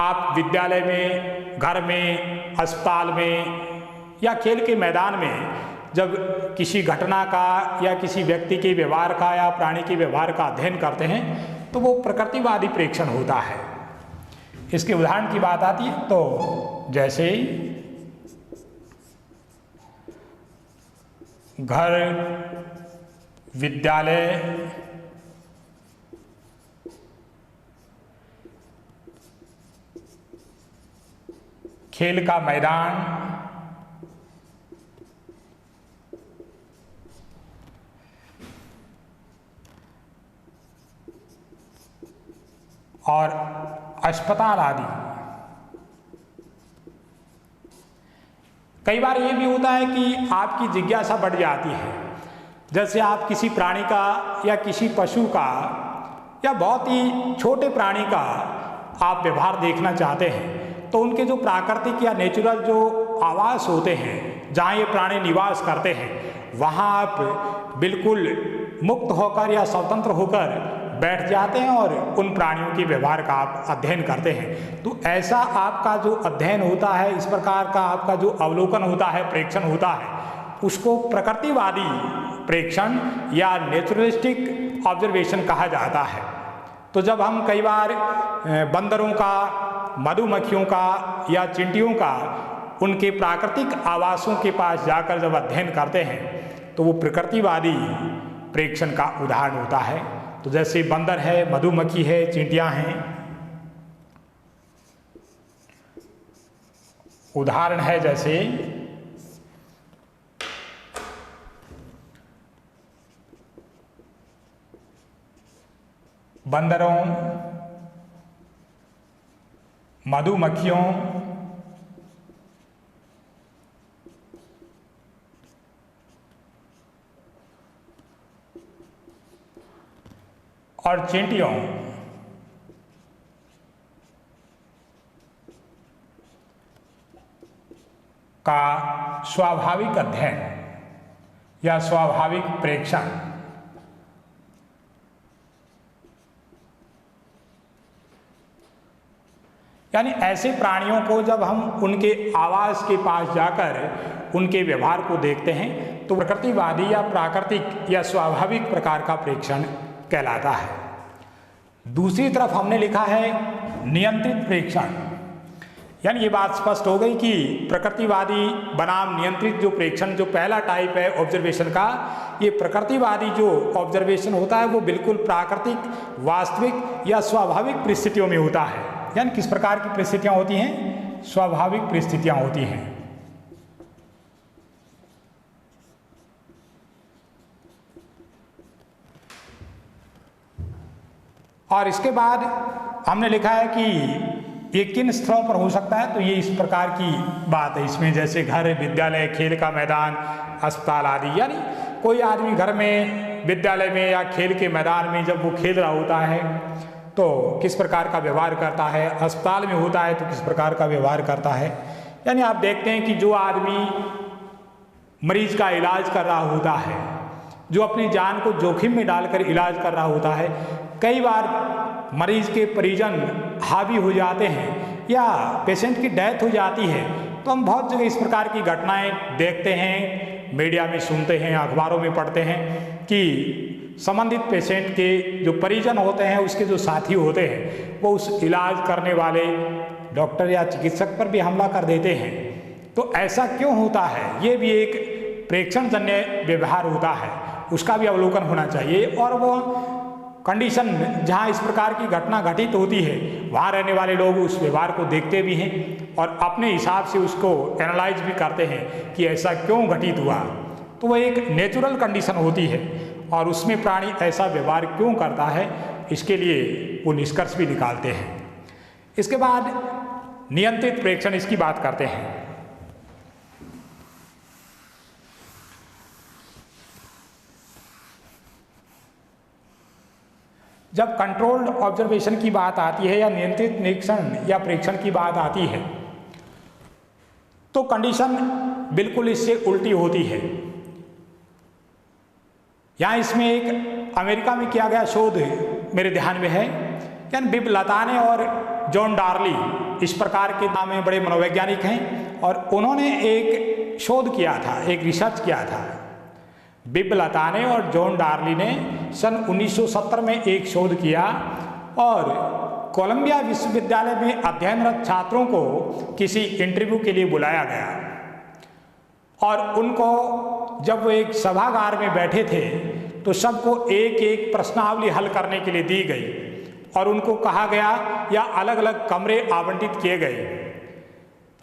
आप विद्यालय में, घर में, अस्पताल में या खेल के मैदान में जब किसी घटना का या किसी व्यक्ति के व्यवहार का या प्राणी के व्यवहार का अध्ययन करते हैं तो वो प्रकृतिवादी प्रेक्षण होता है। इसके उदाहरण की बात आती है तो जैसे घर, विद्यालय, खेल का मैदान, और अस्पताल आदि। कई बार ये भी होता है कि आपकी जिज्ञासा बढ़ जाती है, जैसे आप किसी प्राणी का या किसी पशु का या बहुत ही छोटे प्राणी का आप व्यवहार देखना चाहते हैं तो उनके जो प्राकृतिक या नेचुरल जो आवास होते हैं, जहाँ ये प्राणी निवास करते हैं, वहाँ आप बिल्कुल मुक्त होकर या स्वतंत्र होकर बैठ जाते हैं और उन प्राणियों के व्यवहार का आप अध्ययन करते हैं। तो ऐसा आपका जो अध्ययन होता है, इस प्रकार का आपका जो अवलोकन होता है, प्रेक्षण होता है, उसको प्रकृतिवादी प्रेक्षण या नेचुरलिस्टिक ऑब्जर्वेशन कहा जाता है। तो जब हम कई बार बंदरों का, मधुमक्खियों का या चींटियों का उनके प्राकृतिक आवासों के पास जाकर जब अध्ययन करते हैं तो वो प्रकृतिवादी प्रेक्षण का उदाहरण होता है। तो जैसे बंदर है, मधुमक्खी है, चींटियां हैं। उदाहरण है जैसे बंदरों, मधुमक्खियों और चींटियों का स्वाभाविक अध्ययन या स्वाभाविक प्रेक्षण यानी ऐसे प्राणियों को जब हम उनके आवास के पास जाकर उनके व्यवहार को देखते हैं तो प्रकृतिवादी या प्राकृतिक या स्वाभाविक प्रकार का प्रेक्षण कहलाता है। दूसरी तरफ हमने लिखा है नियंत्रित प्रेक्षण, यानी ये बात स्पष्ट हो गई कि प्रकृतिवादी बनाम नियंत्रित जो प्रेक्षण, जो पहला टाइप है ऑब्जर्वेशन का, ये प्रकृतिवादी जो ऑब्जर्वेशन होता है वो बिल्कुल प्राकृतिक, वास्तविक या स्वाभाविक परिस्थितियों में होता है। यानी किस प्रकार की परिस्थितियां होती हैं? स्वाभाविक परिस्थितियां होती हैं। और इसके बाद हमने लिखा है कि ये किन स्थलों पर हो सकता है, तो ये इस प्रकार की बात है इसमें, जैसे घर, विद्यालय, खेल का मैदान, अस्पताल आदि। यानी कोई आदमी घर में, विद्यालय में या खेल के मैदान में जब वो खेल रहा होता है तो किस प्रकार का व्यवहार करता है, अस्पताल में होता है तो किस प्रकार का व्यवहार करता है। यानी आप देखते हैं कि जो आदमी मरीज का इलाज कर रहा होता है, जो अपनी जान को जोखिम में डालकर इलाज कर रहा होता है, कई बार मरीज के परिजन हावी हो जाते हैं या पेशेंट की डेथ हो जाती है, तो हम बहुत जगह इस प्रकार की घटनाएं देखते हैं, मीडिया में सुनते हैं, अखबारों में पढ़ते हैं कि संबंधित पेशेंट के जो परिजन होते हैं, उसके जो साथी होते हैं, वो उस इलाज करने वाले डॉक्टर या चिकित्सक पर भी हमला कर देते हैं। तो ऐसा क्यों होता है? ये भी एक प्रेक्षण जन्य व्यवहार होता है, उसका भी अवलोकन होना चाहिए। और वो कंडीशन जहाँ इस प्रकार की घटना घटित होती है, वहाँ रहने वाले लोग उस व्यवहार को देखते भी हैं और अपने हिसाब से उसको एनालाइज भी करते हैं कि ऐसा क्यों घटित हुआ। तो वो एक नेचुरल कंडीशन होती है और उसमें प्राणी ऐसा व्यवहार क्यों करता है, इसके लिए वो निष्कर्ष भी निकालते हैं। इसके बाद नियंत्रित प्रेक्षण, इसकी बात करते हैं। जब कंट्रोल्ड ऑब्जर्वेशन की बात आती है या नियंत्रित निरीक्षण या प्रेक्षण की बात आती है तो कंडीशन बिल्कुल इससे उल्टी होती है। यहाँ इसमें एक अमेरिका में किया गया शोध मेरे ध्यान में है, यानी बिब लताने और जॉन डार्ली, इस प्रकार के नाम में बड़े मनोवैज्ञानिक हैं, और उन्होंने एक शोध किया था, एक रिसर्च किया था। बिब लताने और जॉन डार्ली ने सन 1970 में एक शोध किया और कोलंबिया विश्वविद्यालय में अध्ययनरत छात्रों को किसी इंटरव्यू के लिए बुलाया गया और उनको जब वो एक सभागार में बैठे थे तो सबको एक एक प्रश्नावली हल करने के लिए दी गई और उनको कहा गया या अलग अलग कमरे आवंटित किए गए,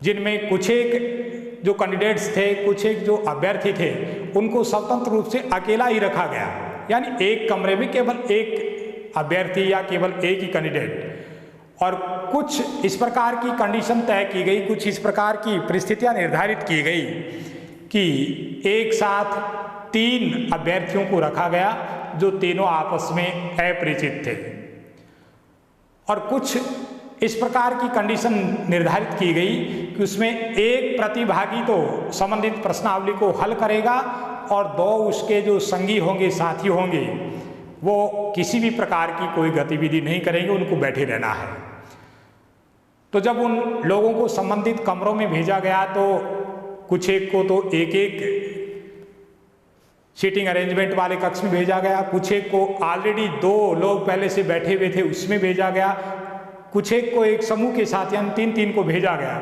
जिनमें कुछ एक जो कैंडिडेट्स थे, कुछ एक जो अभ्यर्थी थे, उनको स्वतंत्र रूप से अकेला ही रखा गया। यानी एक कमरे में केवल एक अभ्यर्थी या केवल एक ही कैंडिडेट। और कुछ इस प्रकार की कंडीशन तय की गई, कुछ इस प्रकार की परिस्थितियां निर्धारित की गई कि एक साथ 3 अभ्यर्थियों को रखा गया जो तीनों आपस में अपरिचित थे, और कुछ इस प्रकार की कंडीशन निर्धारित की गई कि उसमें एक प्रतिभागी तो संबंधित प्रश्नावली को हल करेगा और 2 उसके जो संगी होंगे, साथी होंगे, वो किसी भी प्रकार की कोई गतिविधि नहीं करेंगे, उनको बैठे रहना है। तो जब उन लोगों को संबंधित कमरों में भेजा गया तो कुछ एक को तो एक एक सीटिंग अरेंजमेंट वाले कक्ष में भेजा गया, कुछ एक को ऑलरेडी 2 लोग पहले से बैठे हुए थे उसमें भेजा गया, कुछ एक को एक समूह के साथ यानी 3-3 को भेजा गया।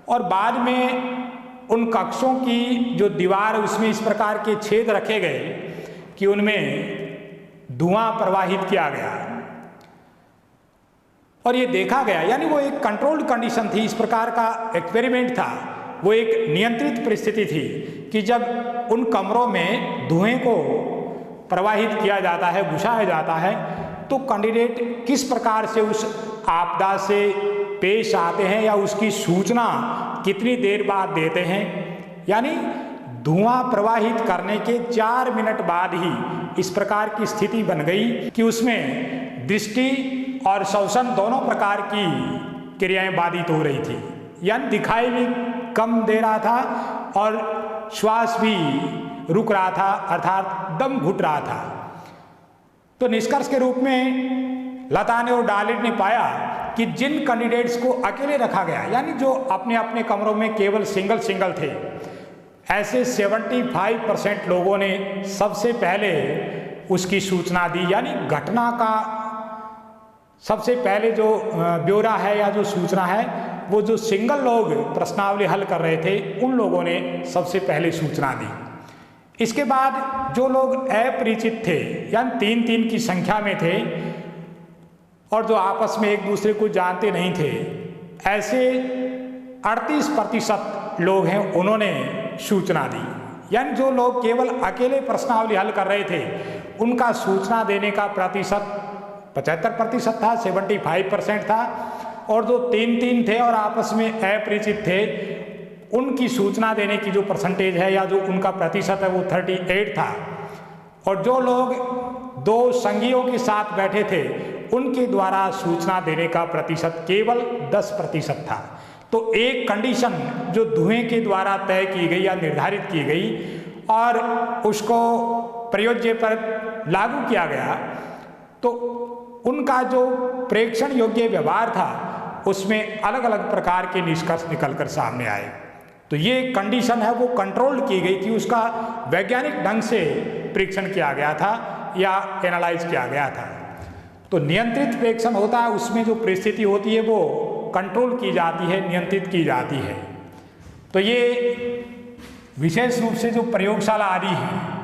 और बाद में उन कक्षों की जो दीवार उसमें इस प्रकार के छेद रखे गए कि उनमें धुआं प्रवाहित किया गया और ये देखा गया, यानी वो एक कंट्रोल्ड कंडीशन थी, इस प्रकार का एक्सपेरिमेंट था, वो एक नियंत्रित परिस्थिति थी कि जब उन कमरों में धुएं को प्रवाहित किया जाता है, घुसाया जाता है, तो कैंडिडेट किस प्रकार से उस आपदा से पेश आते हैं या उसकी सूचना कितनी देर बाद देते हैं। यानी धुआं प्रवाहित करने के 4 मिनट बाद ही इस प्रकार की स्थिति बन गई कि उसमें दृष्टि और श्वसन दोनों प्रकार की क्रियाएं बाधित हो रही थी, यानी दिखाई भी कम दे रहा था और श्वास भी रुक रहा था, अर्थात दम घुट रहा था। तो निष्कर्ष के रूप में लता ने और डालिट ने पाया कि जिन कैंडिडेट्स को अकेले रखा गया, यानी जो अपने अपने कमरों में केवल सिंगल थे, ऐसे 75% लोगों ने सबसे पहले उसकी सूचना दी, यानी घटना का सबसे पहले जो ब्यौरा है या जो सूचना है वो जो सिंगल लोग प्रश्नावली हल कर रहे थे उन लोगों ने सबसे पहले सूचना दी। इसके बाद जो लोग अपरिचित थे, यानी 3-3 की संख्या में थे और जो आपस में एक दूसरे को जानते नहीं थे, ऐसे 38% लोग हैं, उन्होंने सूचना दी। यानी जो लोग केवल अकेले प्रश्नावली हल कर रहे थे उनका सूचना देने का प्रतिशत 75% था, 75% था, और जो 3-3 थे और आपस में अपरिचित थे उनकी सूचना देने की जो परसेंटेज है या जो उनका प्रतिशत है वो 38 था। और जो लोग 2 संगियों के साथ बैठे थे उनके द्वारा सूचना देने का प्रतिशत केवल 10% था। तो एक कंडीशन जो धुएं के द्वारा तय की गई या निर्धारित की गई और उसको प्रयोज्य पर लागू किया गया, तो उनका जो प्रेक्षण योग्य व्यवहार था उसमें अलग अलग प्रकार के निष्कर्ष निकलकर सामने आए। तो ये कंडीशन है वो कंट्रोल की गई कि उसका वैज्ञानिक ढंग से परीक्षण किया गया था या एनालाइज किया गया था। तो नियंत्रित प्रेक्षण होता है, उसमें जो परिस्थिति होती है वो कंट्रोल की जाती है, नियंत्रित की जाती है। तो ये विशेष रूप से जो प्रयोगशाला आदि है,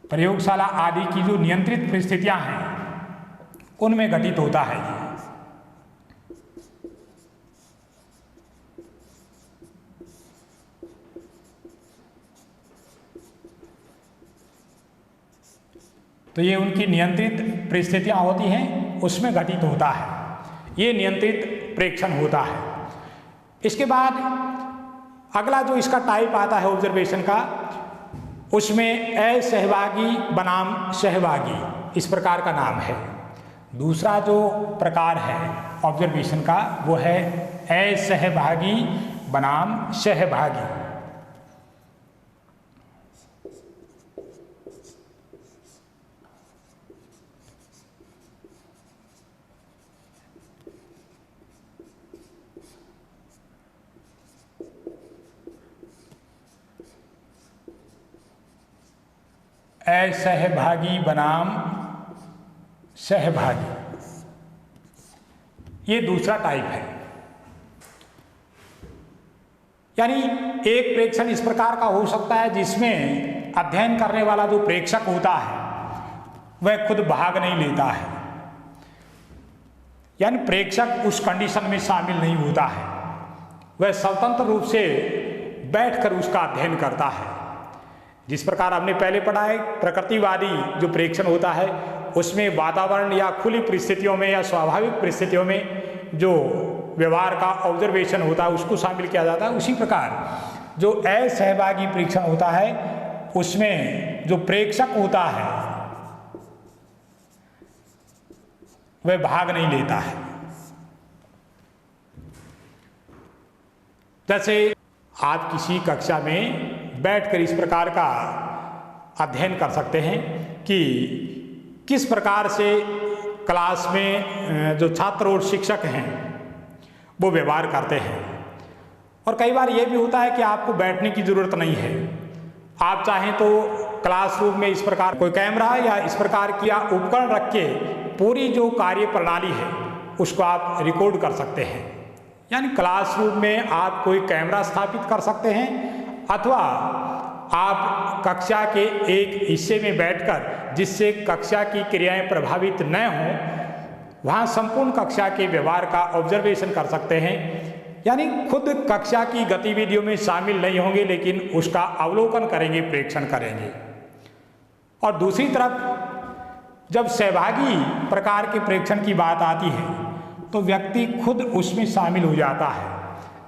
प्रयोगशाला आदि की जो नियंत्रित परिस्थितियां हैं उनमें घटित होता है ये। तो ये उनकी नियंत्रित परिस्थितियां होती हैं, उसमें घटित होता है, ये नियंत्रित प्रेक्षण होता है। इसके बाद अगला जो इसका टाइप आता है ऑब्जर्वेशन का, उसमें असहभागी बनाम सहभागी इस प्रकार का नाम है। दूसरा जो प्रकार है ऑब्जर्वेशन का वो है असहभागी बनाम सहभागी। असहभागी बनाम सहभागी, ये दूसरा टाइप है। यानी एक प्रेक्षण इस प्रकार का हो सकता है जिसमें अध्ययन करने वाला जो प्रेक्षक होता है वह खुद भाग नहीं लेता है, यानी प्रेक्षक उस कंडीशन में शामिल नहीं होता है, वह स्वतंत्र रूप से बैठकर उसका अध्ययन करता है। जिस प्रकार हमने पहले पढ़ा है, प्रकृतिवादी जो प्रेक्षण होता है उसमें वातावरण या खुली परिस्थितियों में या स्वाभाविक परिस्थितियों में जो व्यवहार का ऑब्जर्वेशन होता है उसको शामिल किया जाता है। उसी प्रकार जो असहभागी प्रेक्षण होता है उसमें जो प्रेक्षक होता है वह भाग नहीं लेता है। जैसे आप किसी कक्षा में बैठकर इस प्रकार का अध्ययन कर सकते हैं कि किस प्रकार से क्लास में जो छात्र और शिक्षक हैं वो व्यवहार करते हैं। और कई बार ये भी होता है कि आपको बैठने की ज़रूरत नहीं है, आप चाहें तो क्लासरूम में इस प्रकार कोई कैमरा या इस प्रकार की उपकरण रख के पूरी जो कार्य प्रणाली है उसको आप रिकॉर्ड कर सकते हैं। यानी क्लासरूम में आप कोई कैमरा स्थापित कर सकते हैं अथवा आप कक्षा के एक हिस्से में बैठकर, जिससे कक्षा की क्रियाएं प्रभावित न हों, वहाँ संपूर्ण कक्षा के व्यवहार का ऑब्जर्वेशन कर सकते हैं। यानी खुद कक्षा की गतिविधियों में शामिल नहीं होंगे लेकिन उसका अवलोकन करेंगे, प्रेक्षण करेंगे। और दूसरी तरफ जब सहभागी प्रकार के प्रेक्षण की बात आती है तो व्यक्ति खुद उसमें शामिल हो जाता है।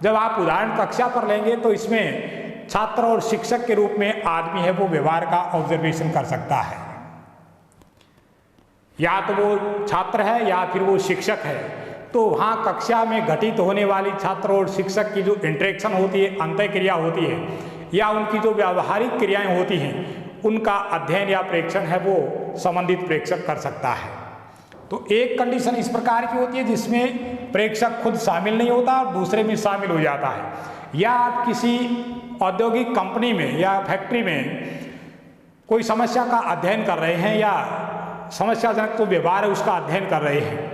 जब आप उदाहरण कक्षा पर लेंगे तो इसमें छात्र और शिक्षक के रूप में आदमी है वो व्यवहार का ऑब्जर्वेशन कर सकता है। या तो वो छात्र है या फिर वो शिक्षक है, तो वहाँ कक्षा में घटित होने वाली छात्र और शिक्षक की जो इंटरेक्शन होती है, अंतःक्रिया होती है, या उनकी जो व्यावहारिक क्रियाएं होती हैं, उनका अध्ययन या प्रेक्षण है वो संबंधित प्रेक्षक कर सकता है। तो एक कंडीशन इस प्रकार की होती है जिसमें प्रेक्षक खुद शामिल नहीं होता और दूसरे में शामिल हो जाता है। या आप किसी औद्योगिक कंपनी में या फैक्ट्री में कोई समस्या का अध्ययन कर रहे हैं या समस्याजनक जो व्यवहार है उसका अध्ययन कर रहे हैं,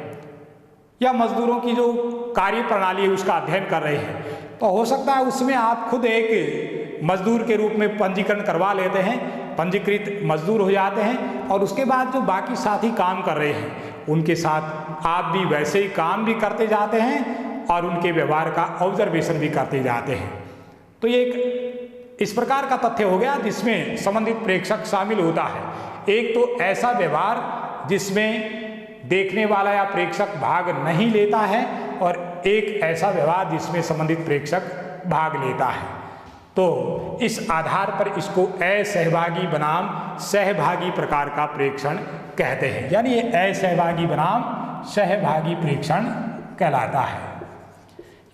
या मजदूरों की जो कार्य प्रणाली है उसका अध्ययन कर रहे हैं, तो हो सकता है उसमें आप खुद एक मजदूर के रूप में पंजीकरण करवा लेते हैं, पंजीकृत मजदूर हो जाते हैं, और उसके बाद जो बाकी साथी काम कर रहे हैं उनके साथ आप भी वैसे ही काम भी करते जाते हैं और उनके व्यवहार का ऑब्जर्वेशन भी करते जाते हैं। तो ये एक इस प्रकार का तथ्य हो गया जिसमें संबंधित प्रेक्षक शामिल होता है। एक तो ऐसा व्यवहार जिसमें देखने वाला या प्रेक्षक भाग नहीं लेता है, और एक ऐसा व्यवहार जिसमें संबंधित प्रेक्षक भाग लेता है। तो इस आधार पर इसको असहभागी बनाम सहभागी प्रकार का प्रेक्षण कहते हैं। यानी ये असहभागी बनाम सहभागी प्रेक्षण कहलाता है।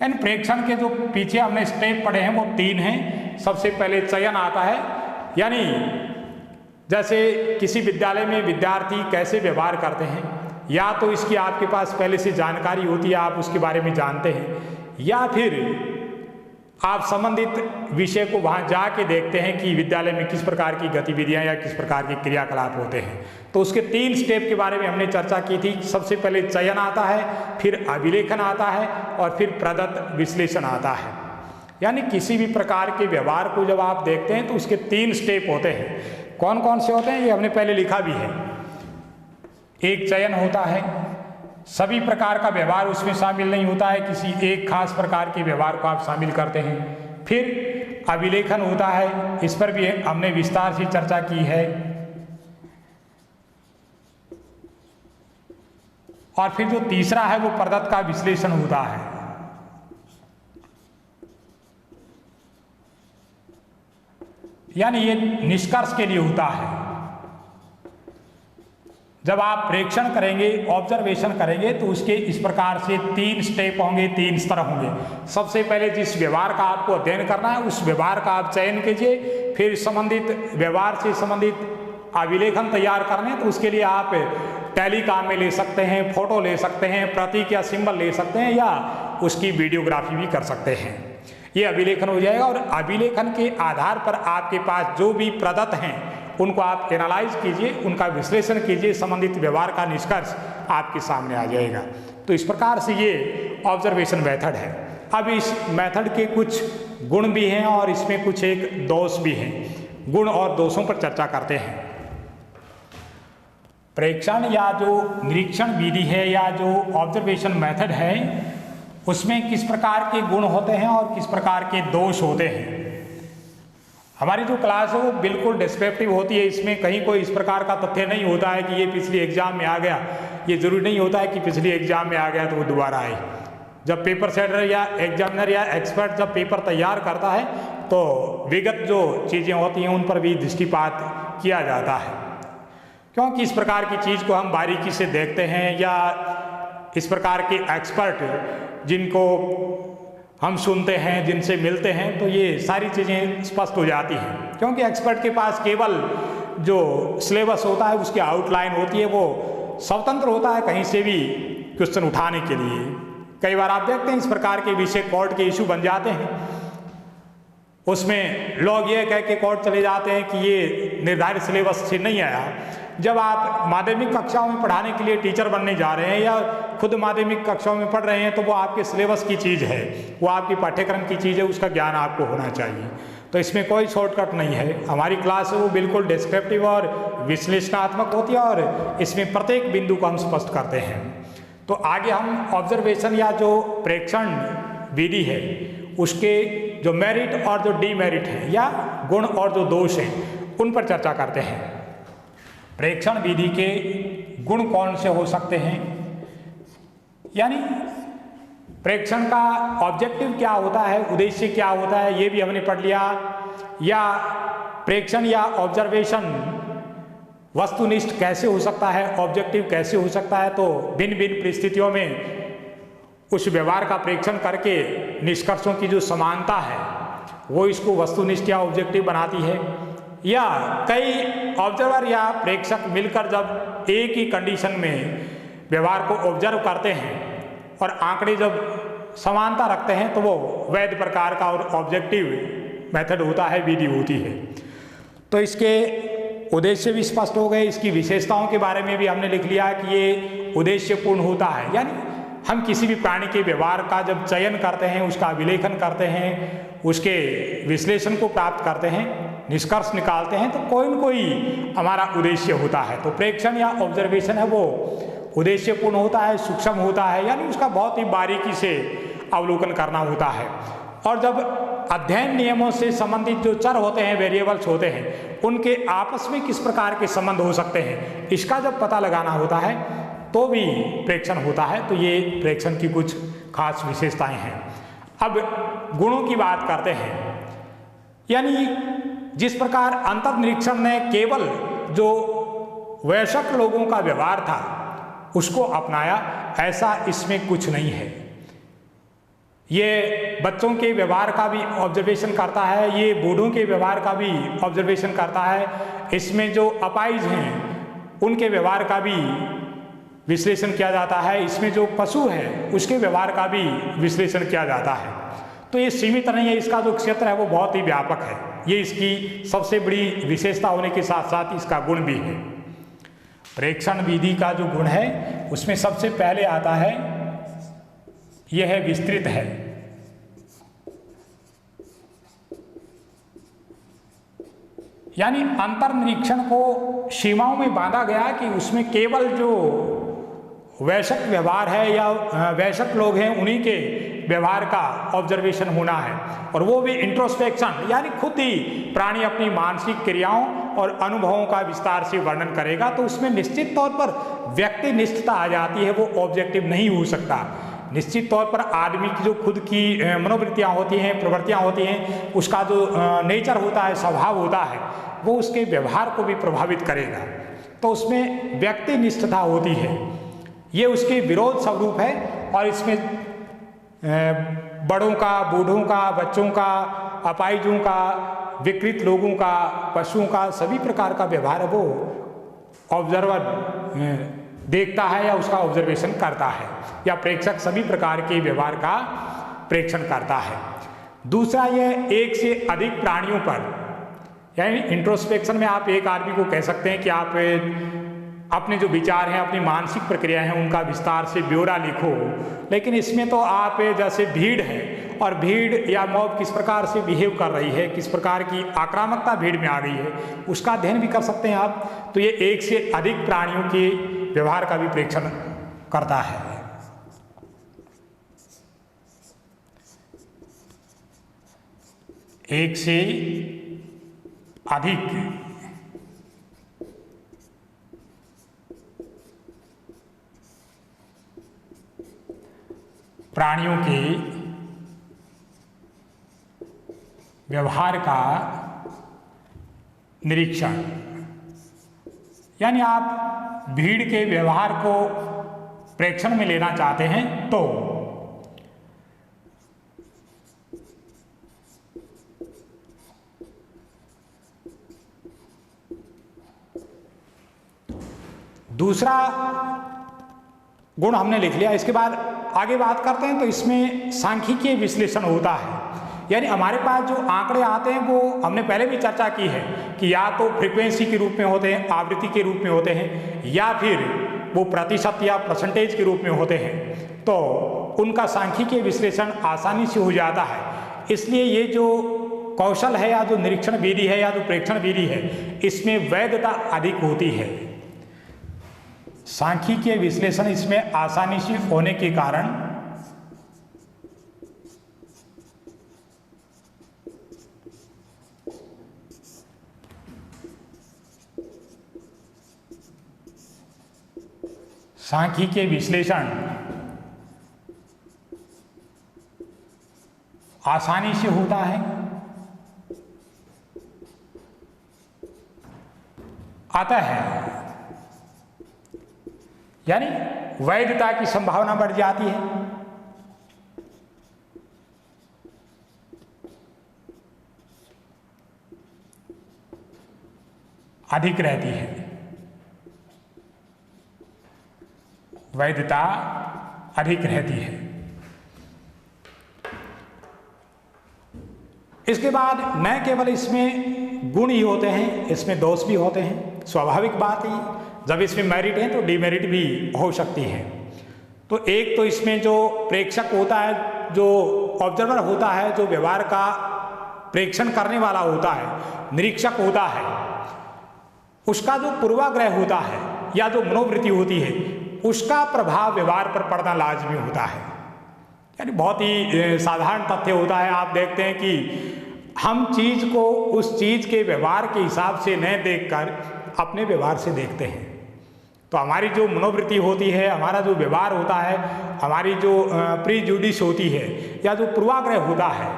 यानी प्रेक्षण के जो पीछे हमने स्टेप पढ़े हैं वो 3 हैं। सबसे पहले चयन आता है, यानी जैसे किसी विद्यालय में विद्यार्थी कैसे व्यवहार करते हैं, या तो इसकी आपके पास पहले से जानकारी होती है, आप उसके बारे में जानते हैं, या फिर आप संबंधित विषय को वहाँ जाके देखते हैं कि विद्यालय में किस प्रकार की गतिविधियाँ या किस प्रकार के क्रियाकलाप होते हैं। तो उसके 3 स्टेप के बारे में हमने चर्चा की थी। सबसे पहले चयन आता है, फिर अभिलेखन आता है और फिर प्रदत्त विश्लेषण आता है। यानी किसी भी प्रकार के व्यवहार को जब आप देखते हैं तो उसके 3 स्टेप होते हैं। कौन कौन से होते हैं ये हमने पहले लिखा भी है। एक चयन होता है, सभी प्रकार का व्यवहार उसमें शामिल नहीं होता है, किसी एक खास प्रकार के व्यवहार को आप शामिल करते हैं। फिर अभिलेखन होता है, इस पर भी हमने विस्तार से चर्चा की है। और फिर जो तीसरा है वो प्रदत्त का विश्लेषण होता है। यानी ये निष्कर्ष के लिए होता है। जब आप प्रेक्षण करेंगे, ऑब्जर्वेशन करेंगे, तो उसके इस प्रकार से 3 स्टेप होंगे, 3 स्तर होंगे। सबसे पहले जिस व्यवहार का आपको अध्ययन करना है उस व्यवहार का आप चयन कीजिए, फिर संबंधित व्यवहार से संबंधित अभिलेखन तैयार करने, तो उसके लिए आप टेलीकॉम में ले सकते हैं, फोटो ले सकते हैं, प्रतीक या सिंबल ले सकते हैं, या उसकी वीडियोग्राफी भी कर सकते हैं। ये अभिलेखन हो जाएगा। और अभिलेखन के आधार पर आपके पास जो भी प्रदत्त हैं उनको आप एनालाइज कीजिए, उनका विश्लेषण कीजिए, संबंधित व्यवहार का निष्कर्ष आपके सामने आ जाएगा। तो इस प्रकार से ये ऑब्जर्वेशन मेथड है। अब इस मेथड के कुछ गुण भी हैं और इसमें कुछ एक दोष भी हैं। गुण और दोषों पर चर्चा करते हैं। प्रेक्षण या जो निरीक्षण विधि है या जो ऑब्जर्वेशन मेथड है उसमें किस प्रकार के गुण होते हैं और किस प्रकार के दोष होते हैं। हमारी जो क्लास है वो बिल्कुल डिस्क्रिप्टिव होती है। इसमें कहीं कोई इस प्रकार का तथ्य नहीं होता है कि ये पिछली एग्जाम में आ गया। ये जरूरी नहीं होता है कि पिछली एग्जाम में आ गया तो वो दोबारा आए। जब पेपर सेटर या एग्जामिनर या एक्सपर्ट जब पेपर तैयार करता है तो विगत जो चीज़ें होती हैं उन पर भी दृष्टिपात किया जाता है, क्योंकि इस प्रकार की चीज़ को हम बारीकी से देखते हैं, या इस प्रकार के एक्सपर्ट जिनको हम सुनते हैं, जिनसे मिलते हैं, तो ये सारी चीज़ें स्पष्ट हो जाती हैं, क्योंकि एक्सपर्ट के पास केवल जो सिलेबस होता है उसकी आउटलाइन होती है, वो स्वतंत्र होता है कहीं से भी क्वेश्चन उठाने के लिए। कई बार आप देखते हैं इस प्रकार के विषय कोर्ट के इशू बन जाते हैं, उसमें लोग ये कह के कोर्ट चले जाते हैं कि ये निर्धारित सिलेबस से नहीं आया। जब आप माध्यमिक कक्षाओं में पढ़ाने के लिए टीचर बनने जा रहे हैं या खुद माध्यमिक कक्षाओं में पढ़ रहे हैं, तो वो आपके सिलेबस की चीज़ है, वो आपकी पाठ्यक्रम की चीज़ है, उसका ज्ञान आपको होना चाहिए। तो इसमें कोई शॉर्टकट नहीं है। हमारी क्लास है वो बिल्कुल डिस्क्रिप्टिव और विश्लेषणात्मक होती है, और इसमें प्रत्येक बिंदु को हम स्पष्ट करते हैं। तो आगे हम ऑब्जर्वेशन या जो प्रेक्षण विधि है उसके जो मेरिट और जो डीमेरिट है, या गुण और जो दोष हैं, उन पर चर्चा करते हैं। प्रेक्षण विधि के गुण कौन से हो सकते हैं, यानी प्रेक्षण का ऑब्जेक्टिव क्या होता है, उद्देश्य क्या होता है, ये भी हमने पढ़ लिया। या प्रेक्षण या ऑब्जर्वेशन वस्तुनिष्ठ कैसे हो सकता है, ऑब्जेक्टिव कैसे हो सकता है, तो भिन्न भिन्न परिस्थितियों में उस व्यवहार का प्रेक्षण करके निष्कर्षों की जो समानता है वो इसको वस्तुनिष्ठ या ऑब्जेक्टिव बनाती है। या कई ऑब्जर्वर या प्रेक्षक मिलकर जब एक ही कंडीशन में व्यवहार को ऑब्जर्व करते हैं और आंकड़े जब समानता रखते हैं, तो वो वैध प्रकार का और ऑब्जेक्टिव मेथड होता है, विधि होती है। तो इसके उद्देश्य भी स्पष्ट हो गए। इसकी विशेषताओं के बारे में भी हमने लिख लिया कि ये उद्देश्यपूर्ण होता है, यानी हम किसी भी प्राणी के व्यवहार का जब चयन करते हैं, उसका अभिलेखन करते हैं, उसके विश्लेषण को प्राप्त करते हैं, निष्कर्ष निकालते हैं, तो कोई न कोई हमारा उद्देश्य होता है। तो प्रेक्षण या ऑब्जर्वेशन है वो उद्देश्यपूर्ण होता है, सूक्ष्म होता है, यानी उसका बहुत ही बारीकी से अवलोकन करना होता है। और जब अध्ययन नियमों से संबंधित जो चर होते हैं, वेरिएबल्स होते हैं, उनके आपस में किस प्रकार के संबंध हो सकते हैं, इसका जब पता लगाना होता है तो भी प्रेक्षण होता है। तो ये प्रेक्षण की कुछ खास विशेषताएं हैं। अब गुणों की बात करते हैं, यानी जिस प्रकार अंतर्निरीक्षण ने केवल जो वयस्क लोगों का व्यवहार था उसको अपनाया, ऐसा इसमें कुछ नहीं है। ये बच्चों के व्यवहार का भी ऑब्जर्वेशन करता है, ये बूढ़ों के व्यवहार का भी ऑब्जर्वेशन करता है, इसमें जो अपाइज हैं उनके व्यवहार का भी विश्लेषण किया जाता है, इसमें जो पशु है उसके व्यवहार का भी विश्लेषण किया जाता है। तो ये सीमित नहीं है, इसका जो क्षेत्र है वो बहुत ही व्यापक है। ये इसकी सबसे बड़ी विशेषता होने के साथ साथ इसका गुण भी है। प्रेक्षण विधि का जो गुण है उसमें सबसे पहले आता है, यह है विस्तृत है। यानी अंतर्निरीक्षण को सीमाओं में बांधा गया कि उसमें केवल जो वयस्क व्यवहार है या वयस्क लोग हैं उन्हीं के व्यवहार का ऑब्जर्वेशन होना है, और वो भी इंट्रोस्पेक्शन, यानी खुद ही प्राणी अपनी मानसिक क्रियाओं और अनुभवों का विस्तार से वर्णन करेगा। तो उसमें निश्चित तौर पर व्यक्तिनिष्ठता आ जाती है, वो ऑब्जेक्टिव नहीं हो सकता। निश्चित तौर पर आदमी की जो खुद की मनोवृत्तियाँ होती हैं, प्रवृत्तियाँ होती हैं, उसका जो नेचर होता है, स्वभाव होता है, वो उसके व्यवहार को भी प्रभावित करेगा। तो उसमें व्यक्तिनिष्ठता होती है, ये उसके विरोध स्वरूप है। और इसमें बड़ों का, बूढ़ों का, बच्चों का, अपाहिजों का, विकृत लोगों का, पशुओं का, सभी प्रकार का व्यवहार वो ऑब्जर्वर देखता है या उसका ऑब्जर्वेशन करता है, या प्रेक्षक सभी प्रकार के व्यवहार का प्रेक्षण करता है। दूसरा, यह एक से अधिक प्राणियों पर, यानी इंट्रोस्पेक्शन में आप एक आदमी को कह सकते हैं कि आप अपने जो विचार हैं, अपनी मानसिक प्रक्रिया हैं, उनका विस्तार से ब्यौरा लिखो। लेकिन इसमें तो आप जैसे भीड़ है, और भीड़ या मॉब किस प्रकार से बिहेव कर रही है, किस प्रकार की आक्रामकता भीड़ में आ गई है, उसका अध्ययन भी कर सकते हैं आप। तो ये एक से अधिक प्राणियों के व्यवहार का भी प्रेक्षण करता है। एक से अधिक प्राणियों के व्यवहार का निरीक्षण, यानी आप भीड़ के व्यवहार को प्रेक्षण में लेना चाहते हैं तो दूसरा गुण हमने लिख लिया। इसके बाद आगे बात करते हैं तो इसमें सांख्यिकीय विश्लेषण होता है, यानी हमारे पास जो आंकड़े आते हैं वो हमने पहले भी चर्चा की है कि या तो फ्रीक्वेंसी के रूप में होते हैं, आवृत्ति के रूप में होते हैं, या फिर वो प्रतिशत या परसेंटेज के रूप में होते हैं। तो उनका सांख्यिकीय विश्लेषण आसानी से हो जाता है। इसलिए ये जो कौशल है या जो निरीक्षण विधि है या जो प्रेक्षण विधि है, इसमें वैधता अधिक होती है। सांख्यिकीय विश्लेषण इसमें आसानी से होने के कारण सांख्यिकीय विश्लेषण आसानी से होता है, आता है, यानी वैधता की संभावना बढ़ जाती है। अधिक रहती है, वैधता अधिक रहती है। इसके बाद न केवल इसमें गुण ही होते हैं, इसमें दोष भी होते हैं। स्वाभाविक बात है, जब इसमें मेरिट है तो डिमेरिट भी हो सकती है। तो एक तो इसमें जो प्रेक्षक होता है, जो ऑब्जर्वर होता है, जो व्यवहार का प्रेक्षण करने वाला होता है, निरीक्षक होता है, उसका जो पूर्वाग्रह होता है या जो मनोवृत्ति होती है, उसका प्रभाव व्यवहार पर पड़ना लाजमी होता है। यानी बहुत ही साधारण तथ्य होता है। आप देखते हैं कि हम चीज को उस चीज के व्यवहार के हिसाब से न देखकर अपने व्यवहार से देखते हैं। तो हमारी जो मनोवृत्ति होती है, हमारा जो व्यवहार होता है, हमारी जो प्रीजुडिस होती है या जो पूर्वाग्रह होता है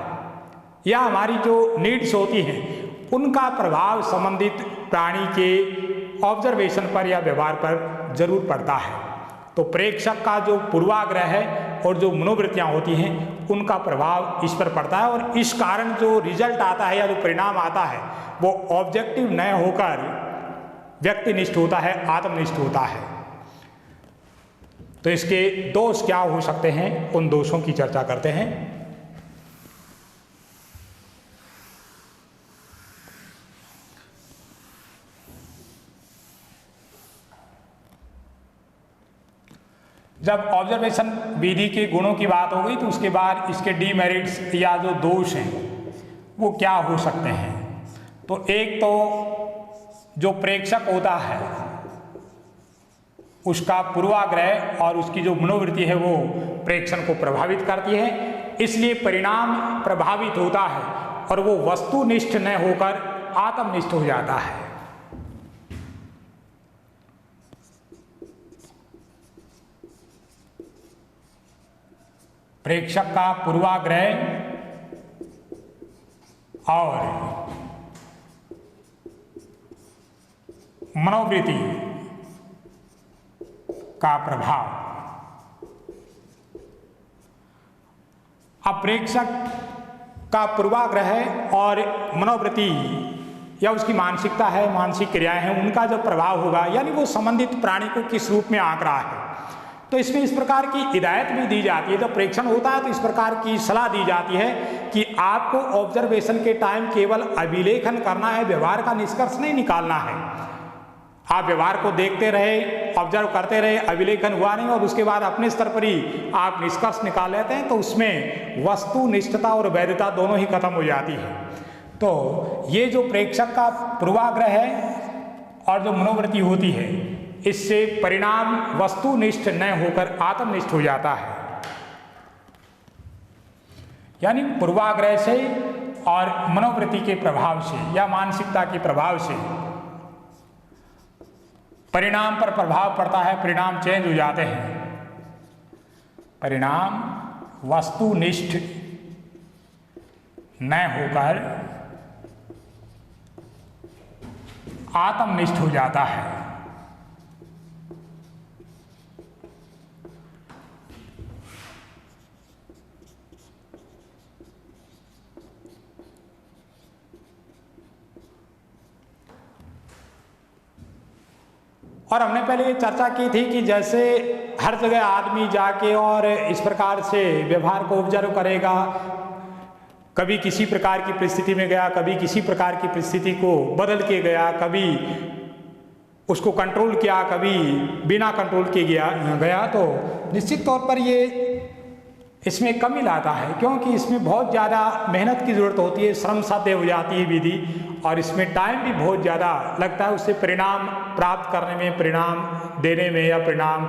या हमारी जो नीड्स होती हैं, उनका प्रभाव संबंधित प्राणी के ऑब्जर्वेशन पर या व्यवहार पर जरूर पड़ता है। तो प्रेक्षक का जो पूर्वाग्रह है और जो मनोवृत्तियां होती हैं, उनका प्रभाव इस पर पड़ता है और इस कारण जो रिजल्ट आता है या जो परिणाम आता है वो ऑब्जेक्टिव न होकर व्यक्तिनिष्ठ होता है, आत्मनिष्ठ होता है। तो इसके दोष क्या हो सकते हैं, उन दोषों की चर्चा करते हैं। जब ऑब्जर्वेशन विधि के गुणों की बात हो गई तो उसके बाद इसके डीमेरिट्स या जो दोष हैं वो क्या हो सकते हैं। तो एक तो जो प्रेक्षक होता है उसका पूर्वाग्रह और उसकी जो मनोवृत्ति है वो प्रेक्षण को प्रभावित करती है, इसलिए परिणाम प्रभावित होता है और वो वस्तुनिष्ठ न होकर आत्मनिष्ठ हो जाता है। प्रेक्षक का पूर्वाग्रह और मनोवृत्ति का प्रभाव। अब प्रेक्षक का पूर्वाग्रह और मनोवृत्ति या उसकी मानसिकता है, मानसिक क्रियाएं हैं, उनका जो प्रभाव होगा, यानी वो संबंधित प्राणी को किस रूप में आंक रहा है। तो इसमें इस प्रकार की हिदायत भी दी जाती है। जब प्रेक्षण होता है तो इस प्रकार की सलाह दी जाती है कि आपको ऑब्जर्वेशन के टाइम केवल अभिलेखन करना है, व्यवहार का निष्कर्ष नहीं निकालना है। आप व्यवहार को देखते रहे, ऑब्जर्व करते रहे, अभिलेखन हुआ नहीं और उसके बाद अपने स्तर पर ही आप निष्कर्ष निकाल लेते हैं, तो उसमें वस्तुनिष्ठता और वैधता दोनों ही खत्म हो जाती है। तो ये जो प्रेक्षक का पूर्वाग्रह है और जो मनोवृत्ति होती है, इससे परिणाम वस्तुनिष्ठ न होकर आत्मनिष्ठ हो जाता है। यानी पूर्वाग्रह से और मनोवृत्ति के प्रभाव से या मानसिकता के प्रभाव से परिणाम पर प्रभाव पड़ता है, परिणाम चेंज हो जाते हैं, परिणाम वस्तुनिष्ठ न होकर आत्मनिष्ठ हो जाता है। और हमने पहले ये चर्चा की थी कि जैसे हर जगह आदमी जाके और इस प्रकार से व्यवहार को ऑब्जर्व करेगा, कभी किसी प्रकार की परिस्थिति में गया, कभी किसी प्रकार की परिस्थिति को बदल के गया, कभी उसको कंट्रोल किया, कभी बिना कंट्रोल किए गया, तो निश्चित तौर पर ये इसमें कमी लाता है, क्योंकि इसमें बहुत ज़्यादा मेहनत की ज़रूरत होती है, श्रम साध्य हो जाती है विधि, और इसमें टाइम भी बहुत ज़्यादा लगता है। उससे परिणाम प्राप्त करने में, परिणाम देने में या परिणाम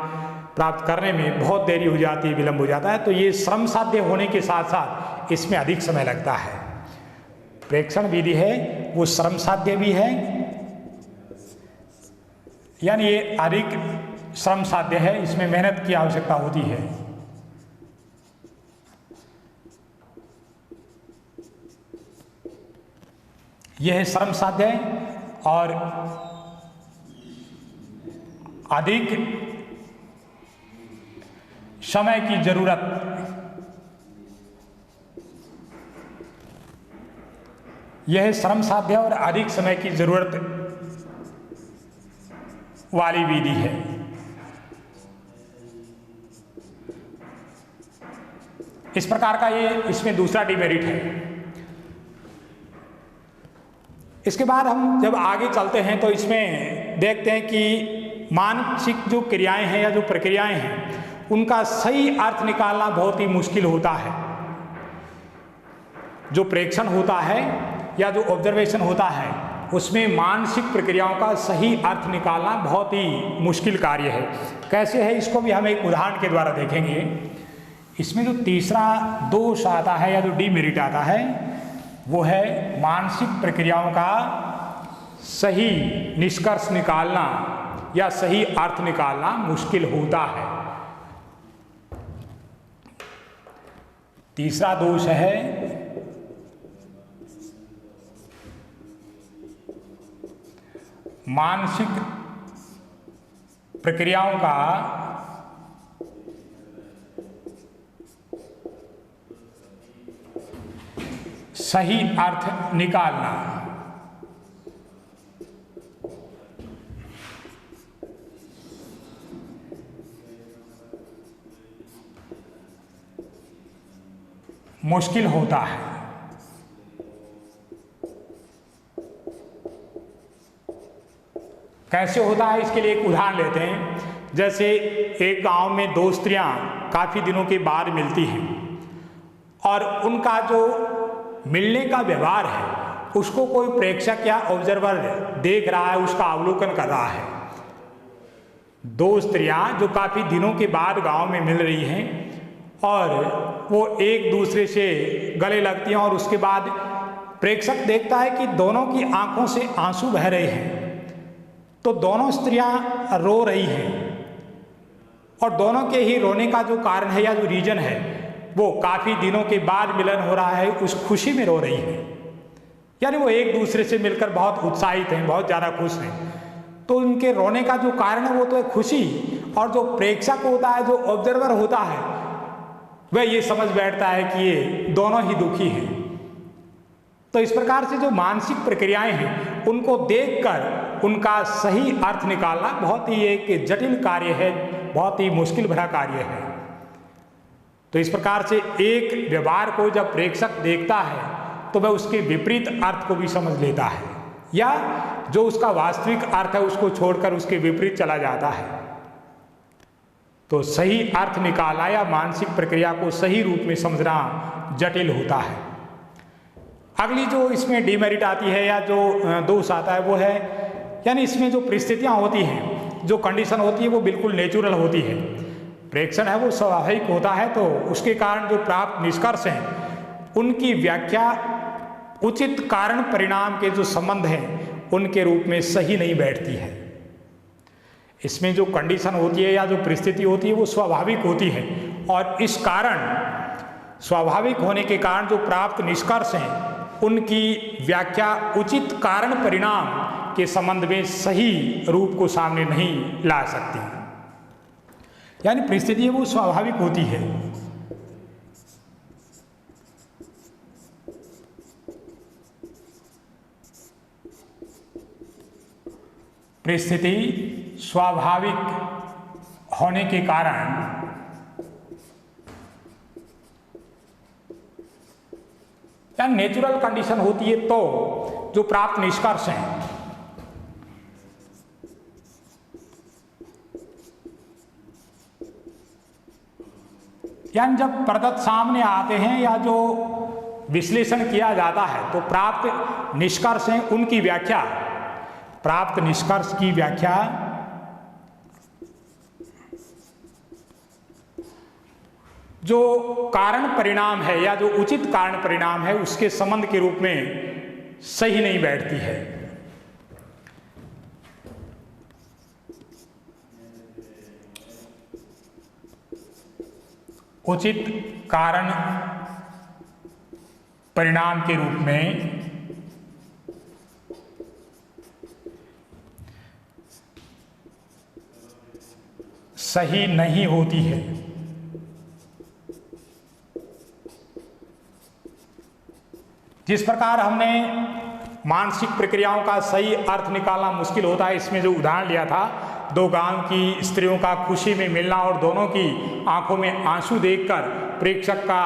प्राप्त करने में बहुत देरी हो जाती है, विलंब हो जाता है। तो ये श्रम साध्य होने के साथ साथ इसमें अधिक समय लगता है। प्रेक्षण विधि है वो श्रम साध्य भी है, यानी ये अधिक श्रम साध्य है, इसमें मेहनत की आवश्यकता होती है। यह है श्रम साध्य और अधिक समय की जरूरत। यह श्रम साध्य और अधिक समय की जरूरत वाली विधि है। इस प्रकार का ये इसमें दूसरा डिमेरिट है। इसके बाद हम जब आगे चलते हैं तो इसमें देखते हैं कि मानसिक जो क्रियाएं हैं या जो प्रक्रियाएं हैं उनका सही अर्थ निकालना बहुत ही मुश्किल होता है। जो प्रेक्षण होता है या जो ऑब्जर्वेशन होता है उसमें मानसिक प्रक्रियाओं का सही अर्थ निकालना बहुत ही मुश्किल कार्य है। कैसे है इसको भी हम एक उदाहरण के द्वारा देखेंगे। इसमें जो तीसरा दोष आता है या जो डिमेरिट आता है वो है मानसिक प्रक्रियाओं का सही निष्कर्ष निकालना या सही अर्थ निकालना मुश्किल होता है। तीसरा दोष है मानसिक प्रक्रियाओं का सही अर्थ निकालना। मुश्किल होता है। कैसे होता है इसके लिए एक उदाहरण लेते हैं। जैसे एक गांव में दो स्त्रियां काफी दिनों के बाद मिलती हैं और उनका जो मिलने का व्यवहार है उसको कोई प्रेक्षक या ऑब्जर्वर देख रहा है, उसका अवलोकन कर रहा है। दो स्त्रियां जो काफी दिनों के बाद गांव में मिल रही हैं और वो एक दूसरे से गले लगती हैं और उसके बाद प्रेक्षक देखता है कि दोनों की आंखों से आंसू बह रहे हैं। तो दोनों स्त्रियां रो रही हैं और दोनों के ही रोने का जो कारण है या जो रीजन है वो काफी दिनों के बाद मिलन हो रहा है, उस खुशी में रो रही है। यानी वो एक दूसरे से मिलकर बहुत उत्साहित हैं, बहुत ज़्यादा खुश हैं। तो उनके रोने का जो कारण है वो तो है खुशी, और जो प्रेक्षक होता है, जो ऑब्जर्वर होता है, वह ये समझ बैठता है कि ये दोनों ही दुखी हैं। तो इस प्रकार से जो मानसिक प्रक्रियाएं हैं उनको देखकर उनका सही अर्थ निकालना बहुत ही एक जटिल कार्य है, बहुत ही मुश्किल भरा कार्य है। तो इस प्रकार से एक व्यवहार को जब प्रेक्षक देखता है तो वह उसके विपरीत अर्थ को भी समझ लेता है, या जो उसका वास्तविक अर्थ है उसको छोड़कर उसके विपरीत चला जाता है। तो सही अर्थ निकालना या मानसिक प्रक्रिया को सही रूप में समझना जटिल होता है। अगली जो इसमें डिमेरिट आती है या जो दोष आता है वो है, यानी इसमें जो परिस्थितियां होती हैं, जो कंडीशन होती है वो बिल्कुल नेचुरल होती है। प्रेक्षण है वो स्वाभाविक होता है, तो उसके कारण जो प्राप्त निष्कर्ष हैं उनकी व्याख्या उचित कारण परिणाम के जो संबंध हैं उनके रूप में सही नहीं बैठती है। इसमें जो कंडीशन होती है या जो परिस्थिति होती है वो स्वाभाविक होती है, और इस कारण स्वाभाविक होने के कारण जो प्राप्त निष्कर्ष हैं उनकी व्याख्या उचित कारण परिणाम के संबंध में सही रूप को सामने नहीं ला सकती। यानी परिस्थिति वो स्वाभाविक होती है। परिस्थिति स्वाभाविक होने के कारण या नेचुरल कंडीशन होती है, तो जो प्राप्त निष्कर्ष हैं यानी जब प्रदत्त सामने आते हैं या जो विश्लेषण किया जाता है तो प्राप्त निष्कर्ष हैं, उनकी व्याख्या, प्राप्त निष्कर्ष की व्याख्या जो कारण परिणाम है या जो उचित कारण परिणाम है उसके संबंध के रूप में सही नहीं बैठती है। उचित कारण परिणाम के रूप में सही नहीं होती है। जिस प्रकार हमने मानसिक प्रक्रियाओं का सही अर्थ निकालना मुश्किल होता है, इसमें जो उदाहरण लिया था, दो गांव की स्त्रियों का खुशी में मिलना और दोनों की आंखों में आंसू देखकर प्रेक्षक का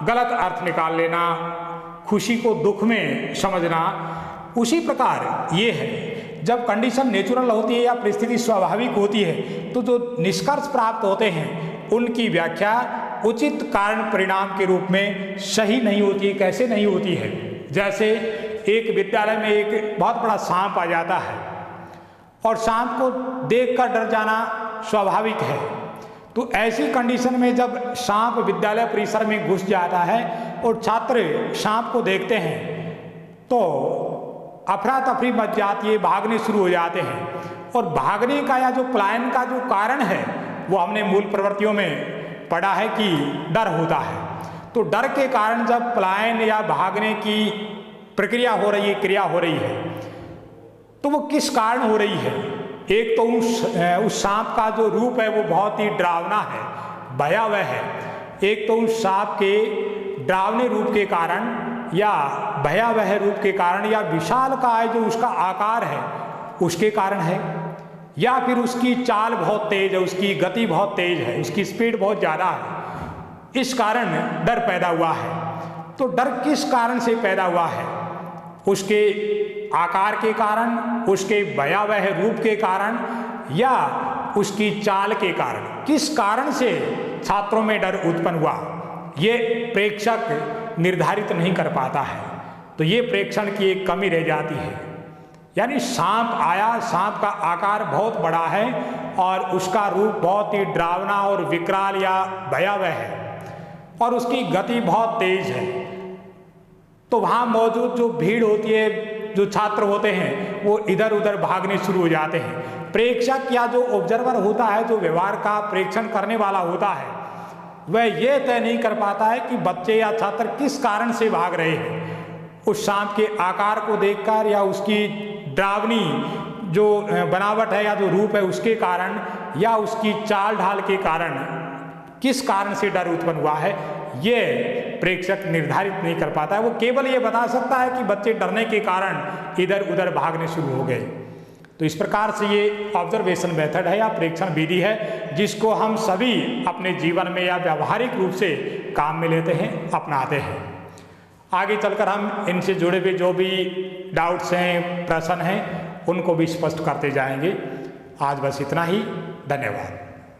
गलत अर्थ निकाल लेना, खुशी को दुख में समझना, उसी प्रकार ये है जब कंडीशन नेचुरल होती है या परिस्थिति स्वाभाविक होती है तो जो निष्कर्ष प्राप्त होते हैं उनकी व्याख्या उचित कारण परिणाम के रूप में सही नहीं होती है। कैसे नहीं होती है? जैसे एक विद्यालय में एक बहुत बड़ा सांप आ जाता है और सांप को देखकर डर जाना स्वाभाविक है, तो ऐसी कंडीशन में जब सांप विद्यालय परिसर में घुस जाता है और छात्र सांप को देखते हैं तो अफरा तफरी मच जाती है, भागने शुरू हो जाते हैं। और भागने का या जो पलायन का जो कारण है वो हमने मूल प्रवृत्तियों में पढ़ा है कि डर होता है। तो डर के कारण जब पलायन या भागने की प्रक्रिया हो रही है, क्रिया हो रही है, तो वो किस कारण हो रही है? एक तो उस सांप का जो रूप है वो बहुत ही डरावना है, भयावह है। एक तो उस सांप के डरावने रूप के कारण या भयावह रूप के कारण या विशालकाय जो उसका आकार है उसके कारण है, या फिर उसकी चाल बहुत तेज है, उसकी गति बहुत तेज है, उसकी स्पीड बहुत ज़्यादा है, इस कारण डर पैदा हुआ है। तो डर किस कारण से पैदा हुआ है? उसके आकार के कारण, उसके भयावह रूप के कारण या उसकी चाल के कारण? किस कारण से छात्रों में डर उत्पन्न हुआ, ये प्रेक्षक निर्धारित नहीं कर पाता है। तो ये प्रेक्षण की एक कमी रह जाती है। यानी सांप आया, सांप का आकार बहुत बड़ा है और उसका रूप बहुत ही डरावना और विकराल या भयावह है और उसकी गति बहुत तेज है, तो वहाँ मौजूद जो भीड़ होती है, जो छात्र होते हैं, वो इधर उधर भागने शुरू हो जाते हैं। प्रेक्षक या जो ऑब्जर्वर होता है, जो व्यवहार का प्रेक्षण करने वाला होता है, वह ये तय नहीं कर पाता है कि बच्चे या छात्र किस कारण से भाग रहे हैं। उस सांप के आकार को देखकर या उसकी डरावनी जो बनावट है या जो रूप है उसके कारण या उसकी चाल ढाल के कारण किस कारण से डर उत्पन्न हुआ है, ये प्रेक्षक निर्धारित नहीं कर पाता है। वो केवल ये बता सकता है कि बच्चे डरने के कारण इधर उधर भागने शुरू हो गए। तो इस प्रकार से ये ऑब्जर्वेशन मेथड है या प्रेक्षण विधि है जिसको हम सभी अपने जीवन में या व्यावहारिक रूप से काम में लेते हैं, अपनाते हैं। आगे चलकर हम इनसे जुड़े हुए जो भी डाउट्स हैं, प्रश्न हैं, उनको भी स्पष्ट करते जाएंगे। आज बस इतना ही। धन्यवाद।